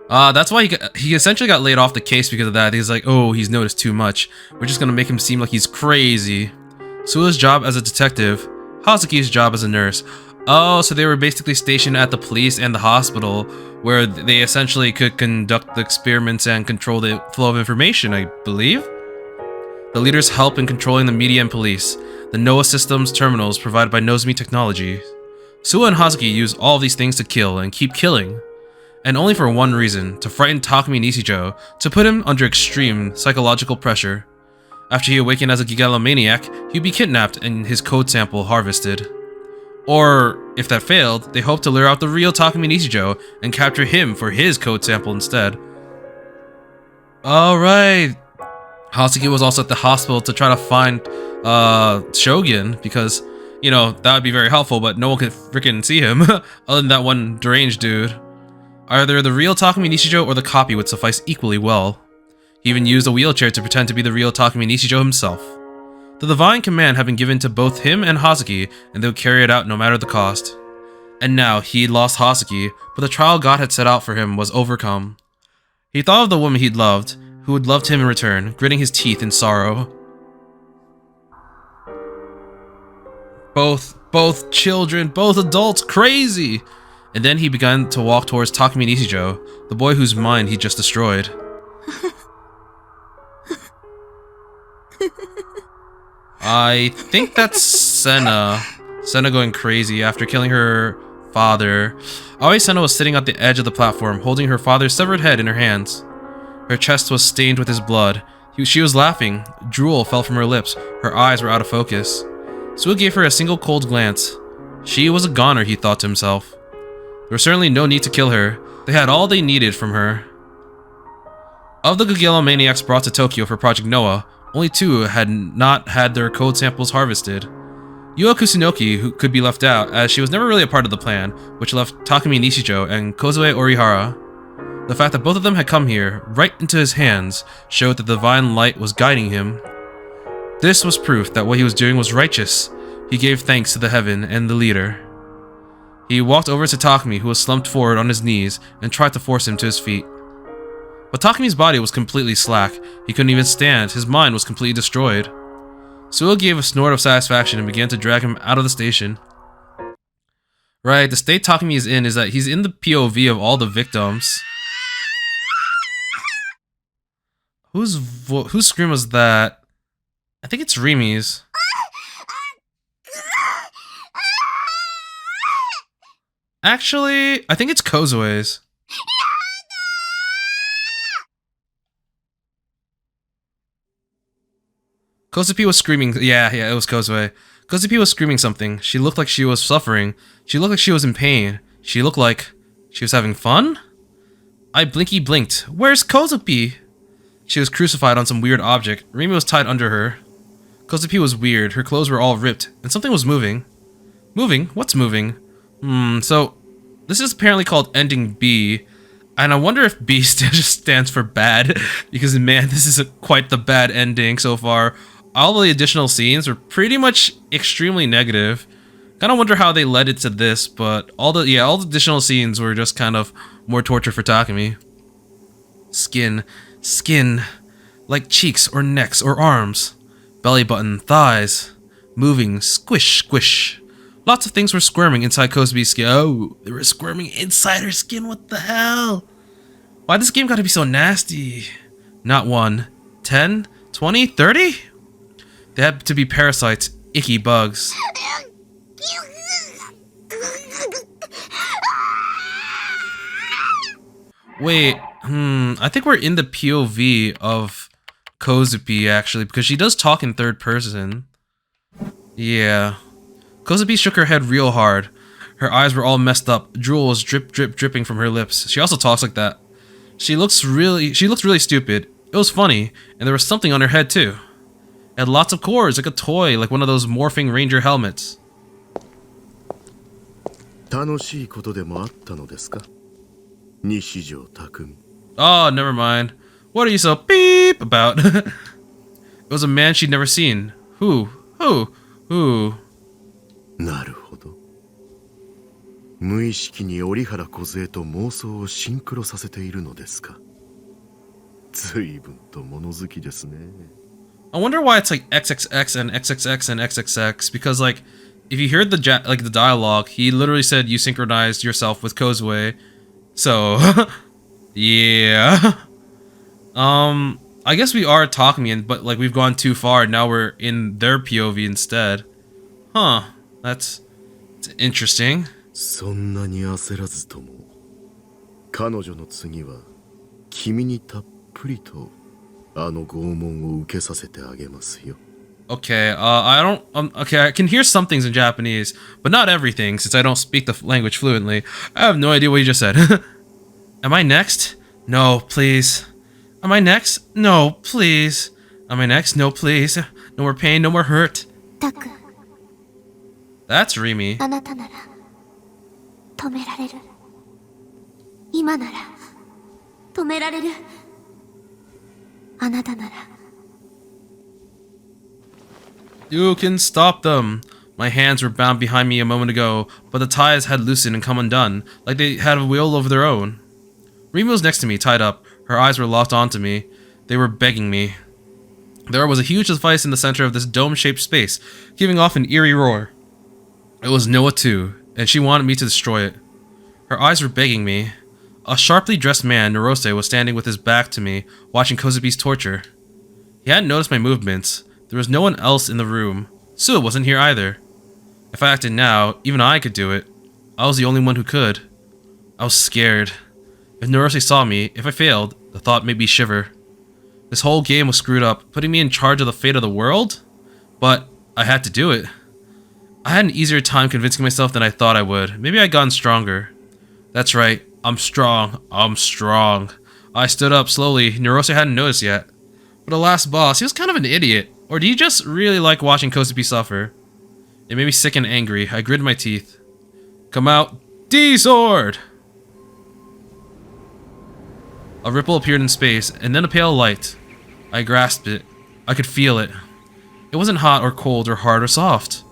That's why he essentially got laid off the case because of that. He's like, oh, he's noticed too much. We're just gonna make him seem like he's crazy. Sua's job as a detective, Hazuki's job as a nurse. Oh, so they were basically stationed at the police and the hospital, where they essentially could conduct the experiments and control the flow of information, I believe? The leaders help in controlling the media and police, the NOAA systems terminals provided by Nozomi Technology. Suwa and Hazuki use all of these things to kill and keep killing. And only for one reason, to frighten Takumi Nishijo, to put him under extreme psychological pressure. After he awakened as a gigalomaniac, he'd be kidnapped and his code sample harvested. Or, if that failed, they hoped to lure out the real Takumi Nishijo and capture him for his code sample instead. Alright. Hazuki was also at the hospital to try to find Shogun, because, you know, that would be very helpful, but no one could freaking see him, other than that one deranged dude. Either the real Takumi Nishijo or the copy would suffice equally well. He even used a wheelchair to pretend to be the real Takumi Nishijo himself. The divine command had been given to both him and Hazuki, and they would carry it out no matter the cost. And now, he'd lost Hazuki, but the trial God had set out for him was overcome. He thought of the woman he'd loved, who had loved him in return, gritting his teeth in sorrow. Both children, both adults, crazy! And then he began to walk towards Takumi Nishijo, the boy whose mind he just destroyed. I think that's Senna. Senna going crazy after killing her father. Aoi Senna was sitting at the edge of the platform, holding her father's severed head in her hands. Her chest was stained with his blood. She was laughing. Drool fell from her lips. Her eyes were out of focus. Suwa gave her a single cold glance. She was a goner, he thought to himself. There was certainly no need to kill her. They had all they needed from her. Of the Gugelomaniacs brought to Tokyo for Project Noah, only 2 had not had their code samples harvested. Yua Kusunoki, who could be left out, as she was never really a part of the plan, which left Takumi Nishijo and Kozue Orihara. The fact that both of them had come here, right into his hands, showed that the divine light was guiding him. This was proof that what he was doing was righteous. He gave thanks to the heaven and the leader. He walked over to Takumi, who was slumped forward on his knees, and tried to force him to his feet. But Takumi's body was completely slack. He couldn't even stand. His mind was completely destroyed. Suwa gave a snort of satisfaction and began to drag him out of the station. Right, the state Takumi is in is that he's in the POV of all the victims. Whose scream was that? I think it's Rimi's. Actually, I think it's Kozue's. Kozupi was screaming. Yeah, it was Kozue. Kozupi was screaming something. She looked like she was suffering. She looked like she was in pain. She looked like she was having fun? I blinky blinked. Where's Kozupi? She was crucified on some weird object. Rimi was tied under her. Kozupi was weird. Her clothes were all ripped, and something was moving. Moving? What's moving? So this is apparently called Ending B, and I wonder if B just stands for bad, because man, this is quite the bad ending so far. All the additional scenes were pretty much extremely negative. Kind of wonder how they led it to this, but all the additional scenes were just kind of more torture for Takumi. Skin, like cheeks or necks or arms, belly button, thighs, moving, squish, squish. Lots of things were squirming inside Kozumi's skin. Oh, they were squirming inside her skin. What the hell? Why this game gotta be so nasty? Not 1, 10, 20, 30? They had to be parasites, icky bugs. Wait, I think we're in the POV of Kozupi, actually, because she does talk in third person. Yeah. Kozupi shook her head real hard. Her eyes were all messed up. Drool was dripping from her lips. She also talks like that. She looked really stupid. It was funny, and there was something on her head, too. It had lots of cords, like a toy, like one of those morphing ranger helmets. 楽しいことでもあったのですか？西条拓 Oh, never mind. What are you so beep about? It was a man she'd never seen. Who? なるほど。無意識に折原梢と妄想をシンクロさせているのですか。随分と物好きですね。I wonder why it's like XXX and XXX and XXX, because like if you heard the dialogue, he literally said you synchronized yourself with Kozue. So yeah. I guess we are talking, but like we've gone too far. Now we're in their POV instead. Huh. That's interesting. そんなに焦らずとも、彼女の次は君にたっぷりとあの拷問を受けさせてあげますよ。Okay, I don't. Okay, I can hear some things in Japanese, but not everything, since I don't speak the language fluently. I have no idea what you just said. Am I next? No, please. Am I next? No, please. Am I next? No, please. No more pain, no more hurt. タク、 That's Rimi. あなたなら止められる。今なら止められる。あなたなら。You can stop them. My hands were bound behind me a moment ago, but the ties had loosened and come undone, like they had a will of their own. Rimi was next to me, tied up. Her eyes were locked onto me. They were begging me. There was a huge device in the center of this dome-shaped space, giving off an eerie roar. It was Noah too, and she wanted me to destroy it. Her eyes were begging me. A sharply dressed man, Narose, was standing with his back to me, watching Kozubi's torture. He hadn't noticed my movements. There was no one else in the room. Sue wasn't here either. If I acted now, even I could do it. I was the only one who could. I was scared. If Narose saw me, if I failed, the thought made me shiver. This whole game was screwed up, putting me in charge of the fate of the world? But I had to do it. I had an easier time convincing myself than I thought I would. Maybe I'd gotten stronger. That's right. I'm strong. I'm strong. I stood up slowly. Narose hadn't noticed yet. But the last boss, he was kind of an idiot. Or do you just really like watching Kozupi suffer? It made me sick and angry. I gritted my teeth. Come out, D-Sword! A ripple appeared in space, and then a pale light. I grasped it. I could feel it. It wasn't hot or cold or hard or soft.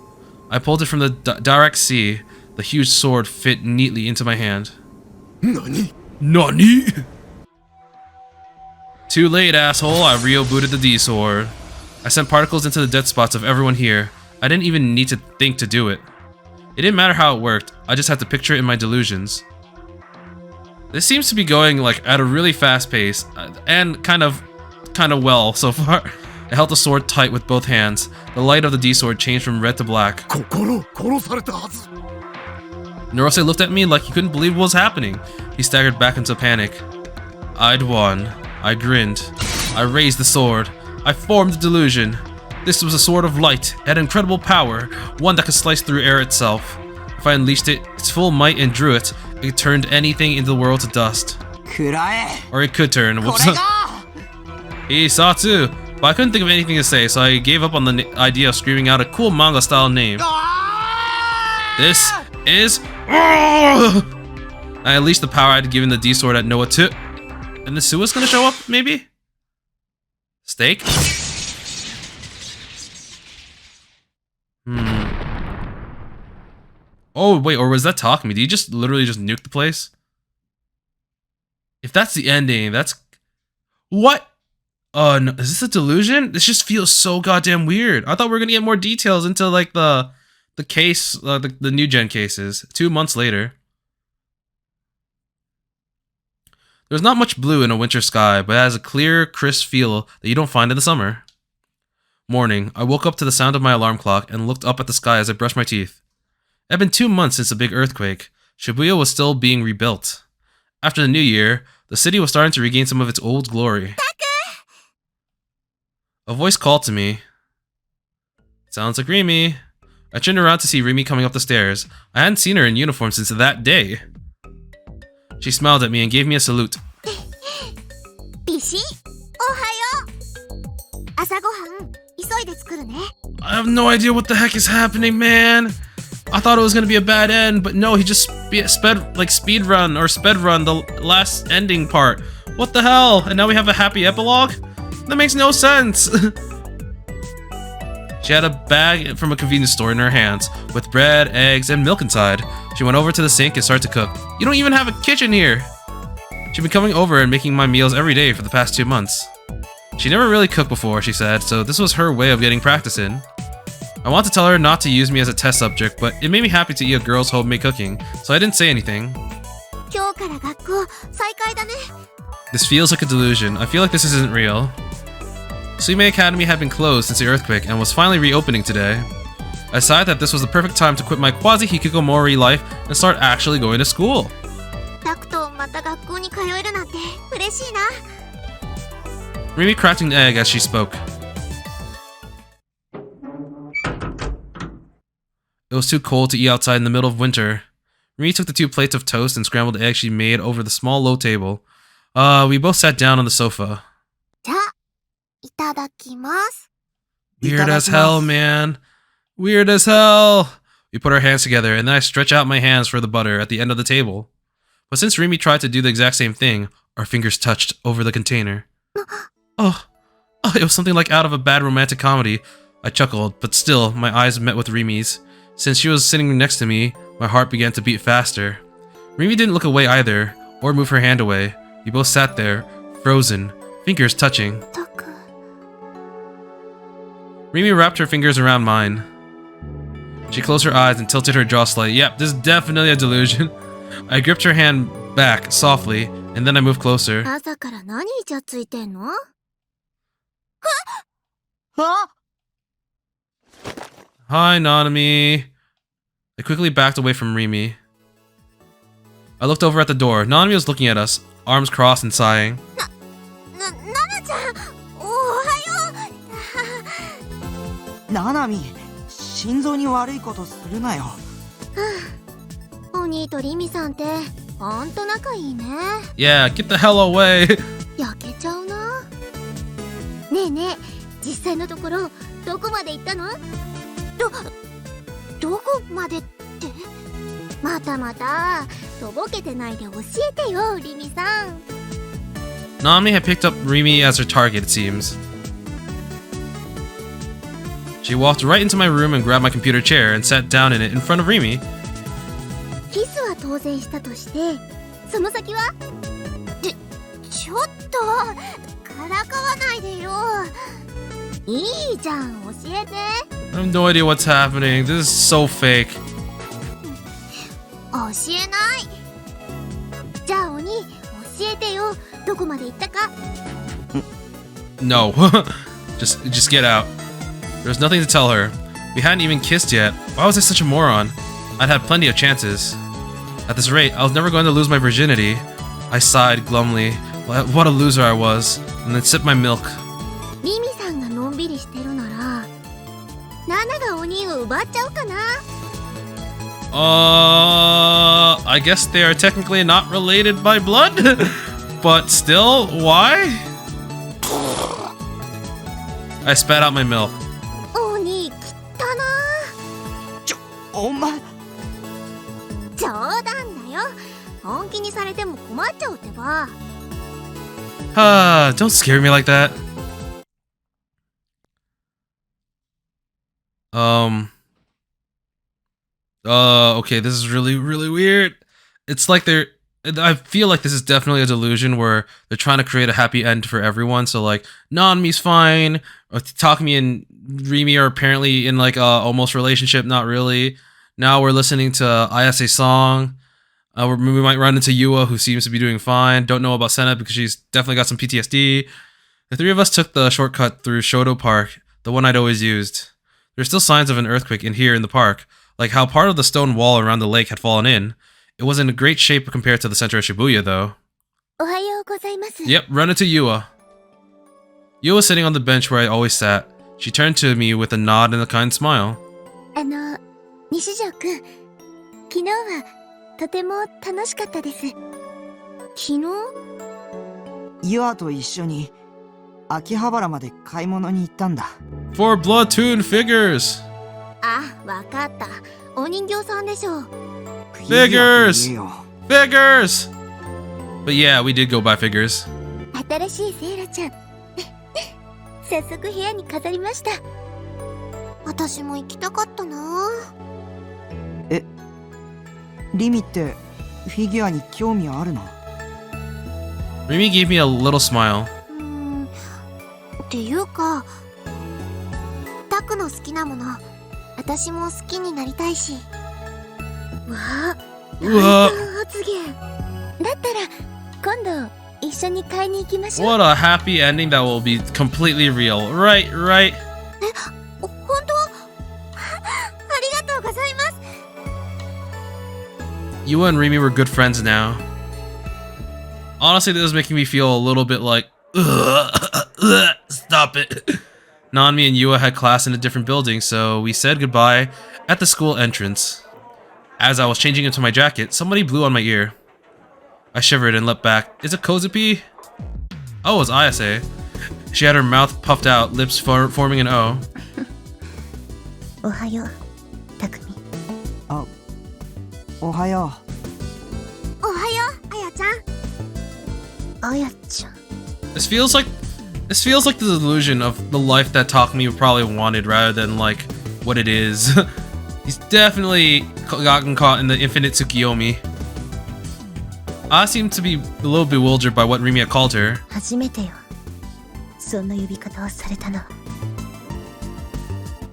I pulled it from the direct sea. The huge sword fit neatly into my hand. Nani? Nani? Too late, asshole. I rebooted the D-Sword. I sent particles into the dead spots of everyone here. I didn't even need to think to do it. It didn't matter how it worked. I just had to picture it in my delusions. This seems to be going like at a really fast pace, and kind of well so far. I held the sword tight with both hands. The light of the D-Sword changed from red to black. 心殺されたはず。 Narose looked at me like he couldn't believe what was happening. He staggered back into panic. I'd won. I grinned. I raised the sword. I formed the delusion. This was a sword of light. It had incredible power, one that could slice through air itself. If I unleashed it, its full might and drew it, it turned anything in the world to dust. Or it could turn. Whoops. He saw too, but I couldn't think of anything to say, so I gave up on the idea of screaming out a cool manga-style name. This is... I unleashed the power I had given the D-Sword at Noah too. And the Sua's gonna show up, maybe? Steak? Oh, wait, or was that Takumi? Did he just literally just nuke the place? If that's the ending, that's... What? No, is this a delusion? This just feels so goddamn weird. I thought we were gonna get more details into, like, the the case, the new gen cases. 2 months later. There's not much blue in a winter sky, but it has a clear, crisp feel that you don't find in the summer. Morning, I woke up to the sound of my alarm clock and looked up at the sky as I brushed my teeth. It had been 2 months since the big earthquake. Shibuya was still being rebuilt. After the new year, the city was starting to regain some of its old glory. A voice called to me. Sounds like Rimi. I turned around to see Rimi coming up the stairs. I hadn't seen her in uniform since that day. She smiled at me and gave me a salute. Bishi, ohayo. Asa gohan, isoide tsukuru ne. I have no idea what the heck is happening, man. I thought it was gonna be a bad end, but no, he just speed run the last ending part. What the hell? And now we have a happy epilogue? That makes no sense. She had a bag from a convenience store in her hands with bread, eggs, and milk inside. She went over to the sink and started to cook. You don't even have a kitchen here. She'd been coming over and making my meals every day for the past 2 months. She never really cooked before, she said, so this was her way of getting practice in. I wanted to tell her not to use me as a test subject, but it made me happy to eat a girl's homemade cooking, so I didn't say anything. This feels like a delusion. I feel like this isn't real. Suimei Academy had been closed since the earthquake and was finally reopening today. I decided that this was the perfect time to quit my quasi-hikikomori life and start actually going to school. Rimi cracked an egg as she spoke. It was too cold to eat outside in the middle of winter. Rimi took the 2 plates of toast and scrambled eggs she made over the small low table. We both sat down on the sofa. Weird as hell, man. Weird as hell. We put our hands together, and then I stretch out my hands for the butter at the end of the table. But since Rimi tried to do the exact same thing, our fingers touched over the container. Oh, it was something like out of a bad romantic comedy. I chuckled, but still, my eyes met with Rimi's. Since she was sitting next to me, my heart began to beat faster. Rimi didn't look away either, or move her hand away. We both sat there, frozen, fingers touching. Rimi wrapped her fingers around mine. She closed her eyes and tilted her jaw slightly. Yep, this is definitely a delusion. I gripped her hand back, softly, and then I moved closer. Hi, Nanami. I quickly backed away from Rimi. I looked over at the door. Nanami was looking at us, arms crossed and sighing. Nanami, 心臓に悪いことするなよ。お兄とリミさんってほんと仲いいね。Yeah, get the hell away. 焼けちゃうな。ねえねえ、実際のところどこまで行ったの？どこまでって？またとぼけてないで教えてよ、リミさん。Nami had picked up Rimi as her target, it seems. She walked right into my room and grabbed my computer chair and sat down in it in front of Rimi. キスは当然したとして、その先は？ちょっとからかわないでよ。いいじゃん、教えて。I have no idea what's happening. This is so fake. 教えない。じゃあ鬼、教えてよ。どこまで行ったか？ No. just get out. There was nothing to tell her. We hadn't even kissed yet. Why was I such a moron? I'd had plenty of chances. At this rate, I was never going to lose my virginity. I sighed glumly. What a loser I was, and then sipped my milk. リミさんがのんびりしてるなら、ナナが鬼を奪っちゃうかな。I guess they are technically not related by blood, but still, why? I spat out my milk. 鬼、切ったな。お前。冗談だよ。本気にされても困っちゃうってば。Don't scare me like that. Okay, this is really, really weird. It's like I feel like this is definitely a delusion where they're trying to create a happy end for everyone. So like, Nanami's fine, Takumi and Rimi are apparently in like a almost relationship, not really. Now we're listening to Ayase's song. We might run into Yua, who seems to be doing fine. Don't know about Senna because she's definitely got some PTSD. The three of us took the shortcut through Shoto Park, the one I'd always used. There's still signs of an earthquake in here in the park, like how part of the stone wall around the lake had fallen in. It was in great shape compared to the center of Shibuya, though. Yep, run into Yua. Yua was sitting on the bench where I always sat. She turned to me with a nod and a kind smile. 西条くん、昨日はとても楽しかったです。昨日？ユアと一緒に秋葉原まで買い物に行ったんだ。For Bloodtoon figures! あ、わかった。お人形さんでしょ。Figures! Figures! But yeah, we did go buy figures. 新しいセイラちゃん。早速部屋に飾りました。私も行きたかったな。リミってフィギュアに興味あるの？ Rimi gave me a little smile. っていうか、タクの好きなもの、私も好きになりたいし。わあ、大胆発言。だったら今度一緒に買いに行きましょう。 What a happy ending that will be completely real. Right, right. 本当？ありがとうございます。Yua and Rimi were good friends now. Honestly, this was making me feel a little bit like, stop it. Nanmi and Yua had class in a different building, so we said goodbye at the school entrance. As I was changing into my jacket, somebody blew on my ear. I shivered and leapt back. Is it Kozupi? Oh, it was Ayase. She had her mouth puffed out, lips forming an O. おはよう、たくみ。おはよう。おはよう、あやちゃん。あやちゃん。This feels like the illusion of the life that Takumi probably wanted rather than like what it is. He's definitely gotten caught in the infinite Tsukiyomi. I seem to be a little bewildered by what Rimi had called her. 初めてよ。そんな呼び方をされたのは。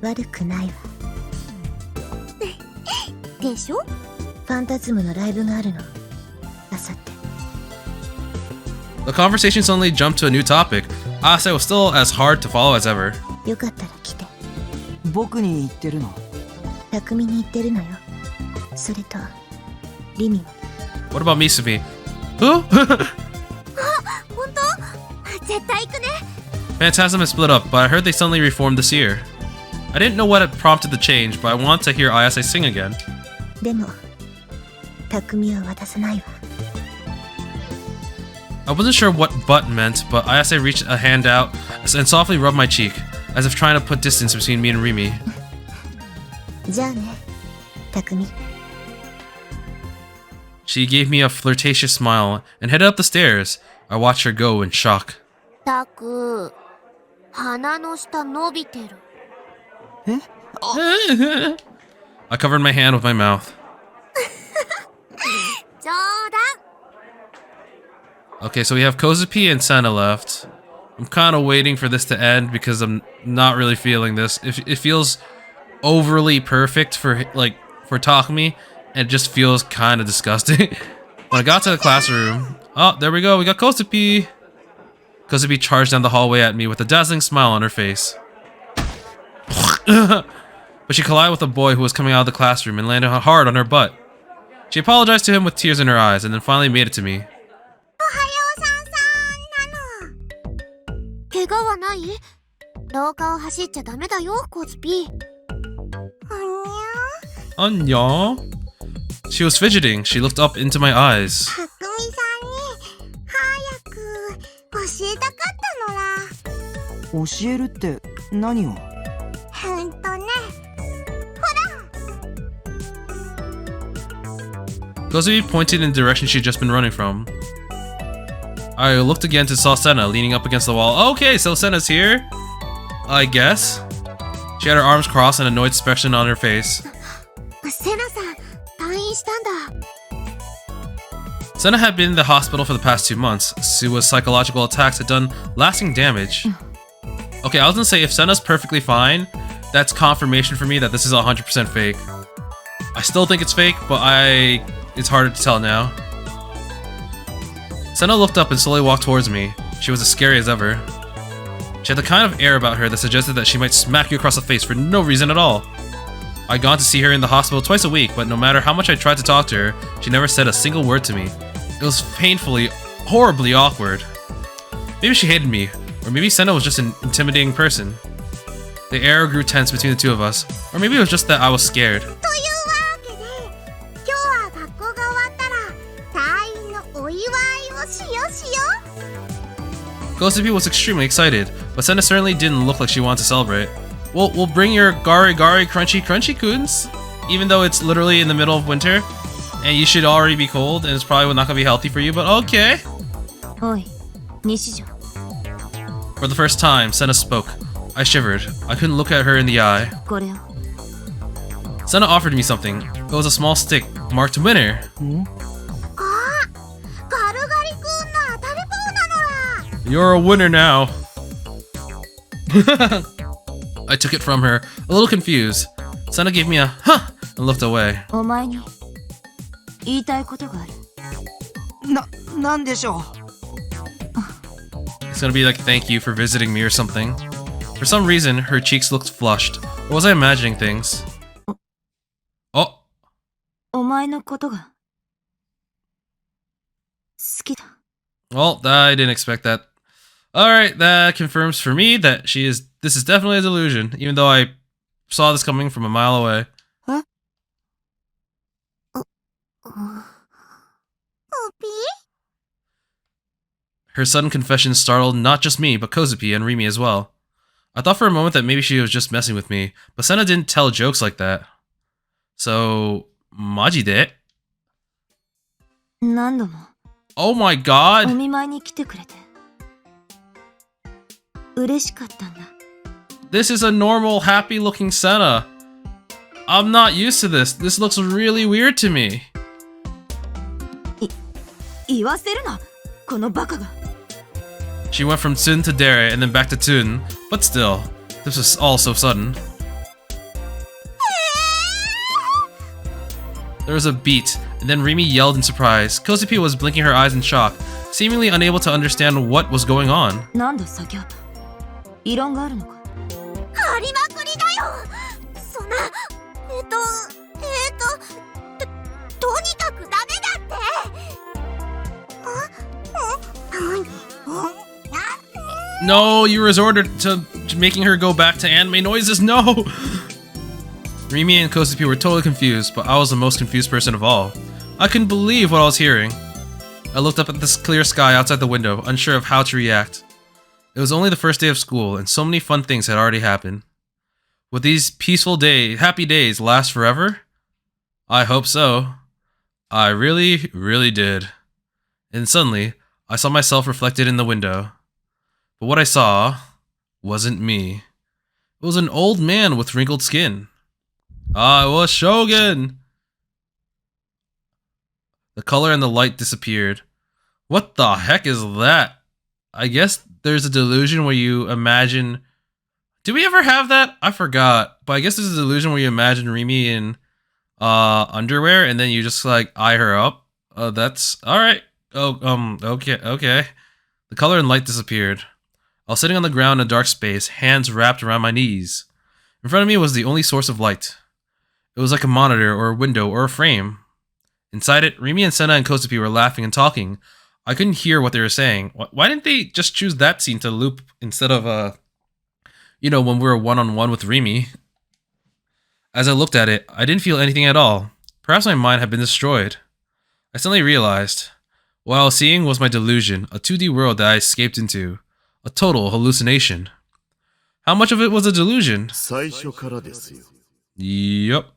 悪くないわ。でしょ？ファンタズムのライブがあるの。あさって。The conversation suddenly jumped to a new topic. Ayase was still as hard to follow as ever. よかったら来て。僕に言ってるの？匠に言ってるのよ。それと、リミも。What about Misumi? Who? あ、本当？絶対行くね。Phantasm had split up, but I heard they suddenly reformed this year. I didn't know what had prompted the change, but I wanted to hear Ayase sing again. でも、匠は渡さないわ。I wasn't sure what but meant, but Ayase reached a hand out and softly rubbed my cheek, as if trying to put distance between me and Rimi. じゃあね、匠。She gave me a flirtatious smile and headed up the stairs. I watched her go in shock. たく、鼻の下伸びてる。I covered my hand with my mouth. 冗談。Okay, so we have Kozupi and Senna left. I'm kind of waiting for this to end because I'm not really feeling this. It feels overly perfect for Takumi, and it just feels kind of disgusting. When I got to the classroom, oh, there we go. We got Kozupi. Kozupi charged down the hallway at me with a dazzling smile on her face. But she collided with a boy who was coming out of the classroom and landed hard on her butt. She apologized to him with tears in her eyes and then finally made it to me. 怪我はない？廊下を走っちゃダメだよ、コズピ。Anya? She was fidgeting. She looked up into my eyes. たくみさんに早く教えたかったのら。教えるって何を？Kozubi pointed in the direction she'd just been running from. I looked again to saw Senna leaning up against the wall. Okay, so Senna's here? I guess. She had her arms crossed and an annoyed expression on her face. セナさん、退院したんだ。Senna had been in the hospital for the past 2 months. Sua's psychological attacks had done lasting damage. Okay, I was gonna say, if Senna's perfectly fine, that's confirmation for me that this is 100% fake. I still think it's fake, but it's harder to tell now. Senna looked up and slowly walked towards me. She was as scary as ever. She had the kind of air about her that suggested that she might smack you across the face for no reason at all. I'd gone to see her in the hospital twice a week, but no matter how much I tried to talk to her, she never said a single word to me. It was painfully, horribly awkward. Maybe she hated me, or maybe Senna was just an intimidating person. The air grew tense between the two of us, or maybe it was just that I was scared. Kosupi was extremely excited, but Senna certainly didn't look like she wanted to celebrate. We'll bring your gari gari crunchy crunchy coons, even though it's literally in the middle of winter, and you should already be cold, and it's probably not gonna be healthy for you, but okay. Oi, Nishijo. For the first time, Senna spoke. I shivered. I couldn't look at her in the eye. Senna offered me something. It was a small stick marked winner. You're a winner now. I took it from her, a little confused. Senna gave me a huh and looked away. お前に言いたいことがある。なんでしょう。 It's gonna be like thank you for visiting me or something. For some reason, her cheeks looked flushed. Or was I imagining things? Oh. お前のことが好きだ。 Well, I didn't expect that. Alright, that confirms for me that this is definitely a delusion, even though I saw this coming from a mile away. Huh? Her sudden confession startled not just me, but Kozupi and Rimi as well. I thought for a moment that maybe she was just messing with me, but Senna didn't tell jokes like that. So, maji de? 何度も Oh my god! お見舞いに来てくれて嬉しかったんだ。 This is a normal, happy-looking Senna. I'm not used to this. This looks really weird to me. 言わせるな、このバカが。 She went from Tsun to Dere and then back to Tsun, but still, this was all so sudden. There was a beat, and then Rimi yelled in surprise. Kosupi was blinking her eyes in shock, seemingly unable to understand what was going on. なんだ先ほど異論があるのか。ありまくりだよ。そんなとにかくダメだって。No, you resorted to making her go back to anime noises. No! Rimi and Kosupi were totally confused, but I was the most confused person of all. I couldn't believe what I was hearing. I looked up at this clear sky outside the window, unsure of how to react. It was only the first day of school, and so many fun things had already happened. Would these peaceful happy days last forever? I hope so. I really, really did. And suddenly, I saw myself reflected in the window. But what I saw wasn't me. It was an old man with wrinkled skin. I was Shogun! The color and the light disappeared. What the heck is that? I guess there's a delusion where you imagine... Did we ever have that? I forgot. But I guess there's a delusion where you imagine Rimi in underwear and then you just like eye her up. That's... Alright. Okay. The color and light disappeared. I was sitting on the ground in a dark space, hands wrapped around my knees. In front of me was the only source of light. It was like a monitor or a window or a frame. Inside it, Rimi and Senna and Kosupi were laughing and talking. I couldn't hear what they were saying. Why didn't they just choose that scene to loop instead of, when we were one-on-one with Rimi? As I looked at it, I didn't feel anything at all. Perhaps my mind had been destroyed. I suddenly realized what I was seeing was my delusion, a 2D world that I escaped into. A total hallucination. How much of it was a delusion? 最初からですよ。 Yup.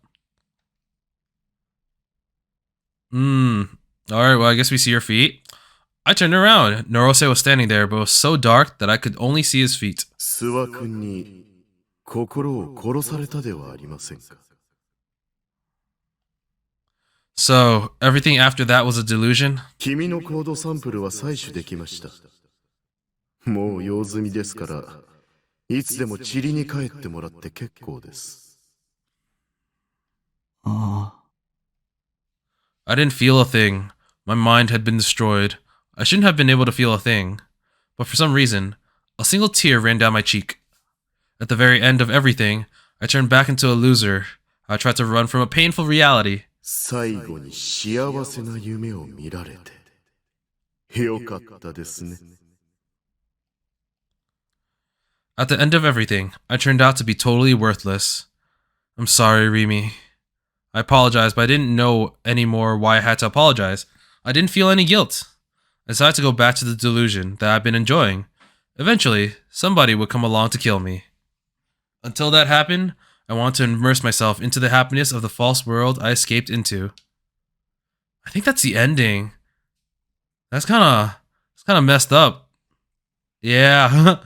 Alright, well, I guess we see your feet. I turned around. Norose was standing there, but it was so dark that I could only see his feet. 諏訪君に心を殺されたではありませんか。 So, everything after that was a delusion? 君のコードサンプルは採取できました。もう用済みですから、いつでも塵に帰ってもらって結構です。ああ。 I didn't feel a thing. My mind had been destroyed. I shouldn't have been able to feel a thing. But for some reason, a single tear ran down my cheek. At the very end of everything, I turned back into a loser. I tried to run from a painful reality. 最後に幸せな夢を見られてよかったですね。 At the end of everything, I turned out to be totally worthless. I'm sorry, Rimi. I apologize, but I didn't know anymore why I had to apologize. I didn't feel any guilt. I decided to go back to the delusion that I've been enjoying. Eventually, somebody would come along to kill me. Until that happened, I wanted to immerse myself into the happiness of the false world I escaped into. I think that's the ending. That's kind of messed up. Yeah.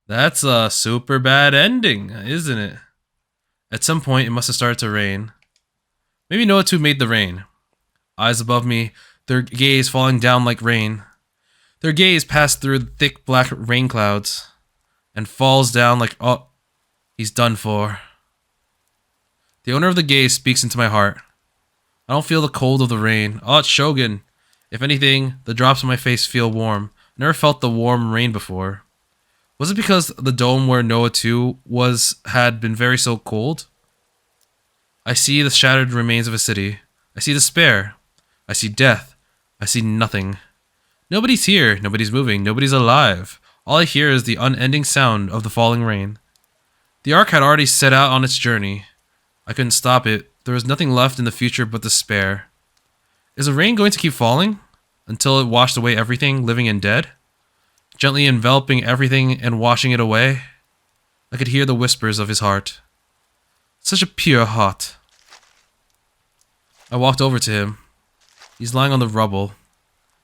That's a super bad ending, isn't it? At some point, it must have started to rain. Maybe Noah 2 made the rain. Eyes above me, their gaze falling down like rain. Their gaze passed through the thick black rain clouds and falls down like, oh, he's done for. The owner of the gaze speaks into my heart. I don't feel the cold of the rain. Oh, it's Shogun. If anything, the drops on my face feel warm. I never felt the warm rain before. Was it because the dome where Noah 2 had been very so cold? I see the shattered remains of a city. I see despair. I see death. I see nothing. Nobody's here. Nobody's moving. Nobody's alive. All I hear is the unending sound of the falling rain. The ark had already set out on its journey. I couldn't stop it. There was nothing left in the future but despair. Is the rain going to keep falling until it washed away everything, living and dead? Gently enveloping everything and washing it away? I could hear the whispers of his heart. Such a pure heart. I walked over to him. He's lying on the rubble.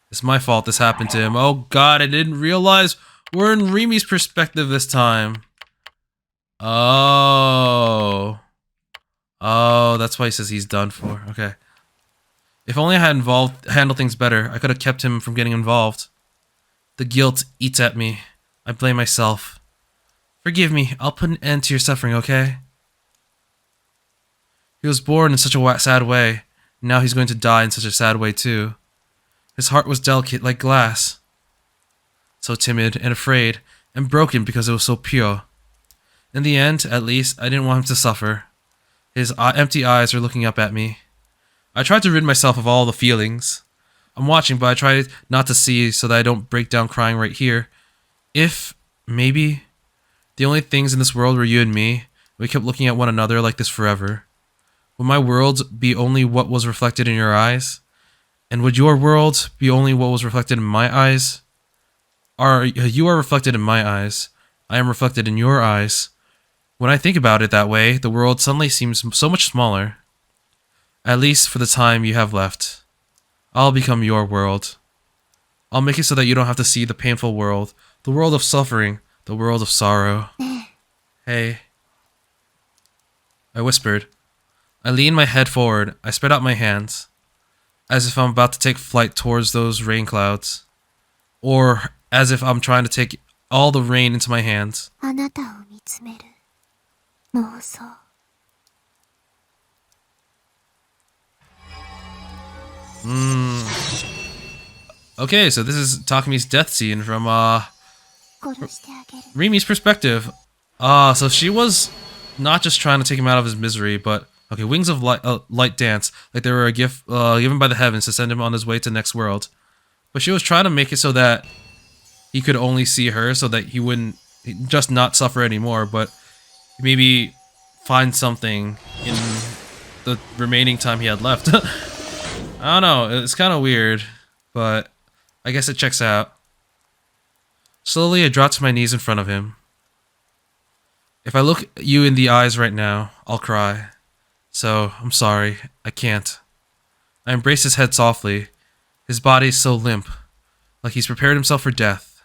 It's my fault this happened to him. Oh god, I didn't realize we're in Rimi's perspective this time. Oh. Oh, that's why he says he's done for. Okay. If only I had handled things better, I could have kept him from getting involved. The guilt eats at me. I blame myself. Forgive me. I'll put an end to your suffering, okay? He was born in such a sad way. Now he's going to die in such a sad way too. His heart was delicate like glass. So timid and afraid and broken because it was so pure. In the end, at least, I didn't want him to suffer. His empty eyes are looking up at me. I tried to rid myself of all the feelings. I'm watching, but I try not to see so that I don't break down crying right here. If, maybe, the only things in this world were you and me, we kept looking at one another like this forever. Would my world be only what was reflected in your eyes? And would your world be only what was reflected in my eyes? You are reflected in my eyes. I am reflected in your eyes. When I think about it that way, the world suddenly seems so much smaller. At least for the time you have left. I'll become your world. I'll make it so that you don't have to see the painful world, the world of suffering, the world of sorrow. Hey. I whispered. I leaned my head forward. I spread out my hands, as if I'm about to take flight towards those rain clouds. Or as if I'm trying to take all the rain into my hands. Okay, so this is Takami's death scene from Rimi's perspective. So she was not just trying to take him out of his misery, but okay, wings of light dance, like they were a gift given by the heavens to send him on his way to the next world. But she was trying to make it so that he could only see her, so that he wouldn't just not suffer anymore, but maybe find something in the remaining time he had left. I don't know, it's kind of weird, but I guess it checks out. Slowly, I dropped to my knees in front of him. If I look you in the eyes right now, I'll cry. So, I'm sorry, I can't. I embraced his head softly. His body is so limp, like he's prepared himself for death.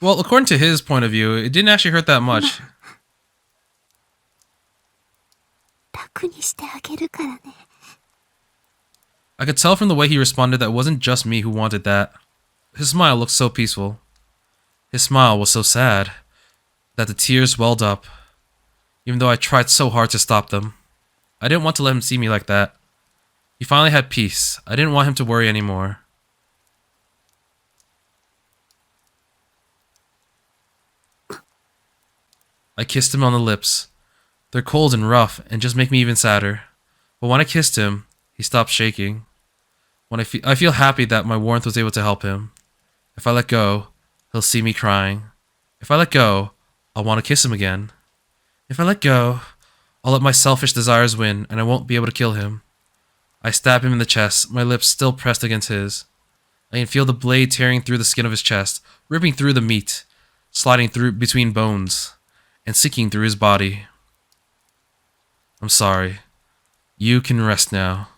Well, according to his point of view, it didn't actually hurt that much. I could tell from the way he responded that it wasn't just me who wanted that. His smile looked so peaceful. His smile was so sad that the tears welled up, even though I tried so hard to stop them. I didn't want to let him see me like that. He finally had peace. I didn't want him to worry anymore. I kissed him on the lips. They're cold and rough and just make me even sadder. But when I kissed him, he stopped shaking. When I feel happy that my warmth was able to help him. If I let go, he'll see me crying. If I let go, I'll want to kiss him again. If I let go, I'll let my selfish desires win and I won't be able to kill him. I stab him in the chest, my lips still pressed against his. I can feel the blade tearing through the skin of his chest, ripping through the meat, sliding through between bones, and sinking through his body. I'm sorry. You can rest now.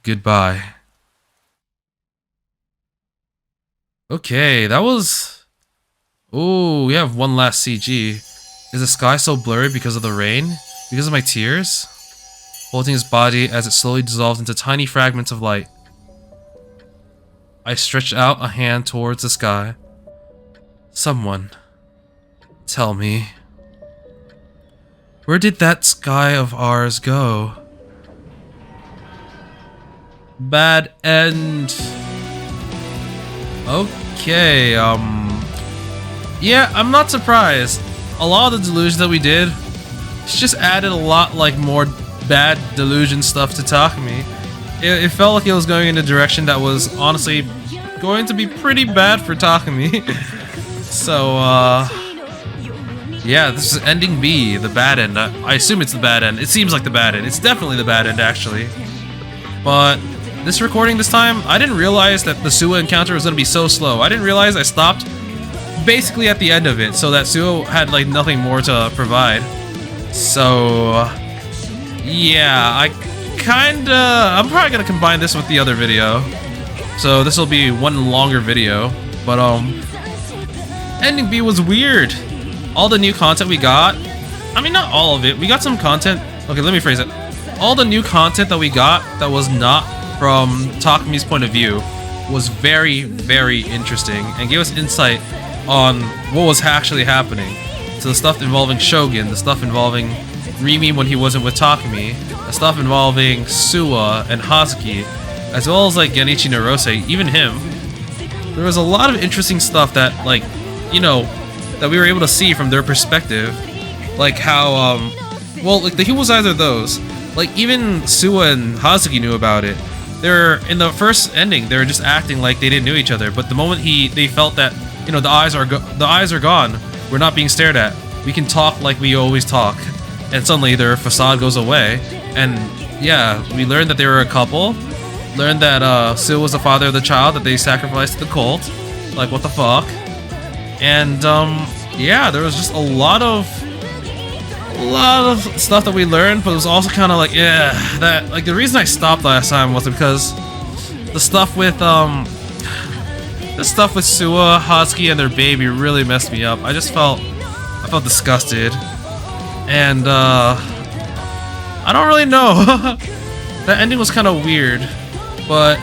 Goodbye. Okay, that was... Oh, we have one last CG. Is the sky so blurry because of the rain? Because of my tears? Holding his body as it slowly dissolves into tiny fragments of light. I stretched out a hand towards the sky. Someone, tell me. Where did that sky of ours go? Bad end. Okay, yeah, I'm not surprised. A lot of the delusions that we did, it's just added a lot like more bad delusion stuff to Takumi. It felt like it was going in a direction that was honestly going to be pretty bad for Takumi. So, yeah, this is ending B, the bad end. I assume it's the bad end. It seems like the bad end. It's definitely the bad end, actually. But this recording this time, I didn't realize that the Suwa encounter was going to be so slow. I didn't realize I stopped basically at the end of it, so that Suwa had like nothing more to provide. So, yeah, I'm probably going to combine this with the other video. So this will be one longer video. But, ending B was weird. All the new content we got, I mean, not all of it. We got some content. Okay, let me phrase it. All the new content that we got that was not from Takumi's point of view was very, very interesting and gave us insight on what was actually happening. So the stuff involving Shogun, the stuff involving Rimi when he wasn't with Takumi, the stuff involving Suwa and Hazuki, as well as like Genichi Narose, even him. There was a lot of interesting stuff that, like, you know, that we were able to see from their perspective. Like how, well, like he was either those. Like even Suwa and Hazuki knew about it. They're in the first ending. They were just acting like they didn't know each other. But the moment they felt that, you know, the eyes are gone. We're not being stared at. We can talk like we always talk. And suddenly their facade goes away. And yeah, we learned that they were a couple. Learned that Suwa was the father of the child that they sacrificed to the cult. Like, what the fuck? And yeah, there was just a lot of stuff that we learned, but it was also kind of like, yeah, that, like, the reason I stopped last time was because the stuff with Suwa, Hazuki, and their baby really messed me up. I felt disgusted, and I don't really know. That ending was kind of weird, but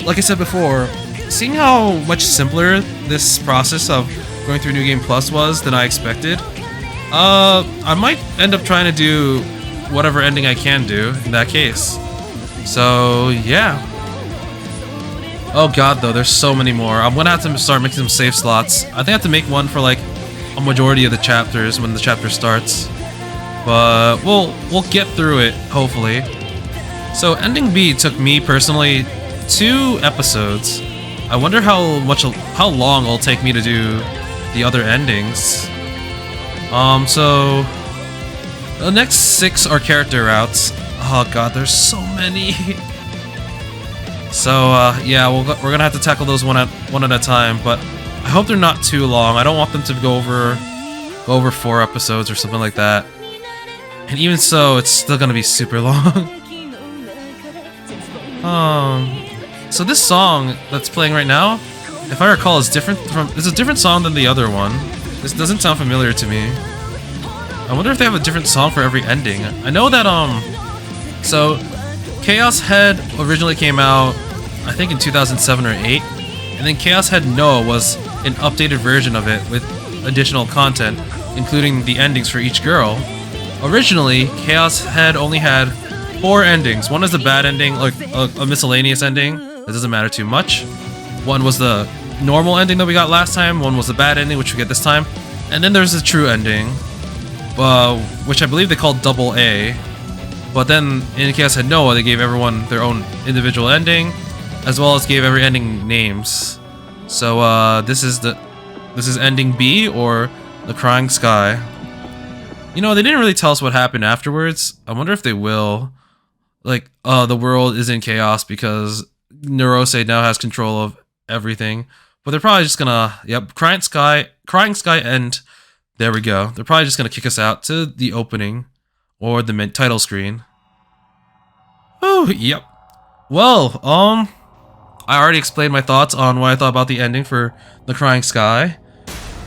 like I said before, seeing how much simpler this process of going through New Game Plus was than I expected, I might end up trying to do whatever ending I can do in that case. So, yeah. Oh god, though, there's so many more. I'm gonna have to start making some save slots. I think I have to make one for, like, a majority of the chapters when the chapter starts. But we'll get through it, hopefully. So, ending B took me, personally, 2 episodes. I wonder how long it'll take me to do the other endings. So the next 6 are character routes. Oh god, there's so many. So yeah, we're gonna have to tackle those one at a time. But I hope they're not too long. I don't want them to go over 4 episodes or something like that. And even so, it's still gonna be super long. So this song that's playing right now, if I recall, is different from. It's a different song than the other one. This doesn't sound familiar to me. I wonder if they have a different song for every ending. I know that so ChäoS Head originally came out, I think in 2007 or 8, and then ChäoS Head Noah was an updated version of it with additional content, including the endings for each girl. Originally, ChäoS Head only had 4 endings. One is the bad ending, like a miscellaneous ending that doesn't matter too much. One was the normal ending that we got last time, one was the bad ending, which we get this time, and then there's the true ending, which I believe they called Double A. But then in ChäoS Head Noah, they gave everyone their own individual ending, as well as gave every ending names. So this is ending B, or the Crying Sky. You know, they didn't really tell us what happened afterwards. I wonder if they will. Like, the world is in chaos because Neurose now has control of everything. But they're probably just gonna, yep, Crying Sky, end. There we go. They're probably just gonna kick us out to the opening or the title screen. Oh, yep. Well, I already explained my thoughts on what I thought about the ending for The Crying Sky.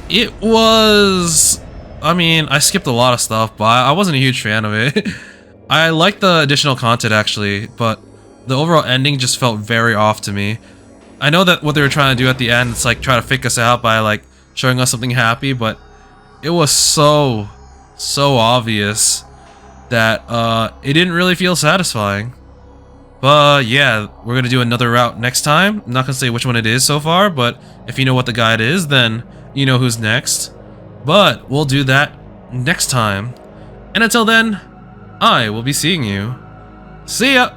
It was, I mean, I skipped a lot of stuff, but I wasn't a huge fan of it. I liked the additional content actually, but the overall ending just felt very off to me. I know that what they were trying to do at the end, it's like try to fake us out by like showing us something happy, but it was so obvious that it didn't really feel satisfying. But yeah, we're gonna do another route next time. I'm not gonna say which one it is so far, but if you know what the guide is, then you know who's next. But we'll do that next time. And until then, I will be seeing you. See ya!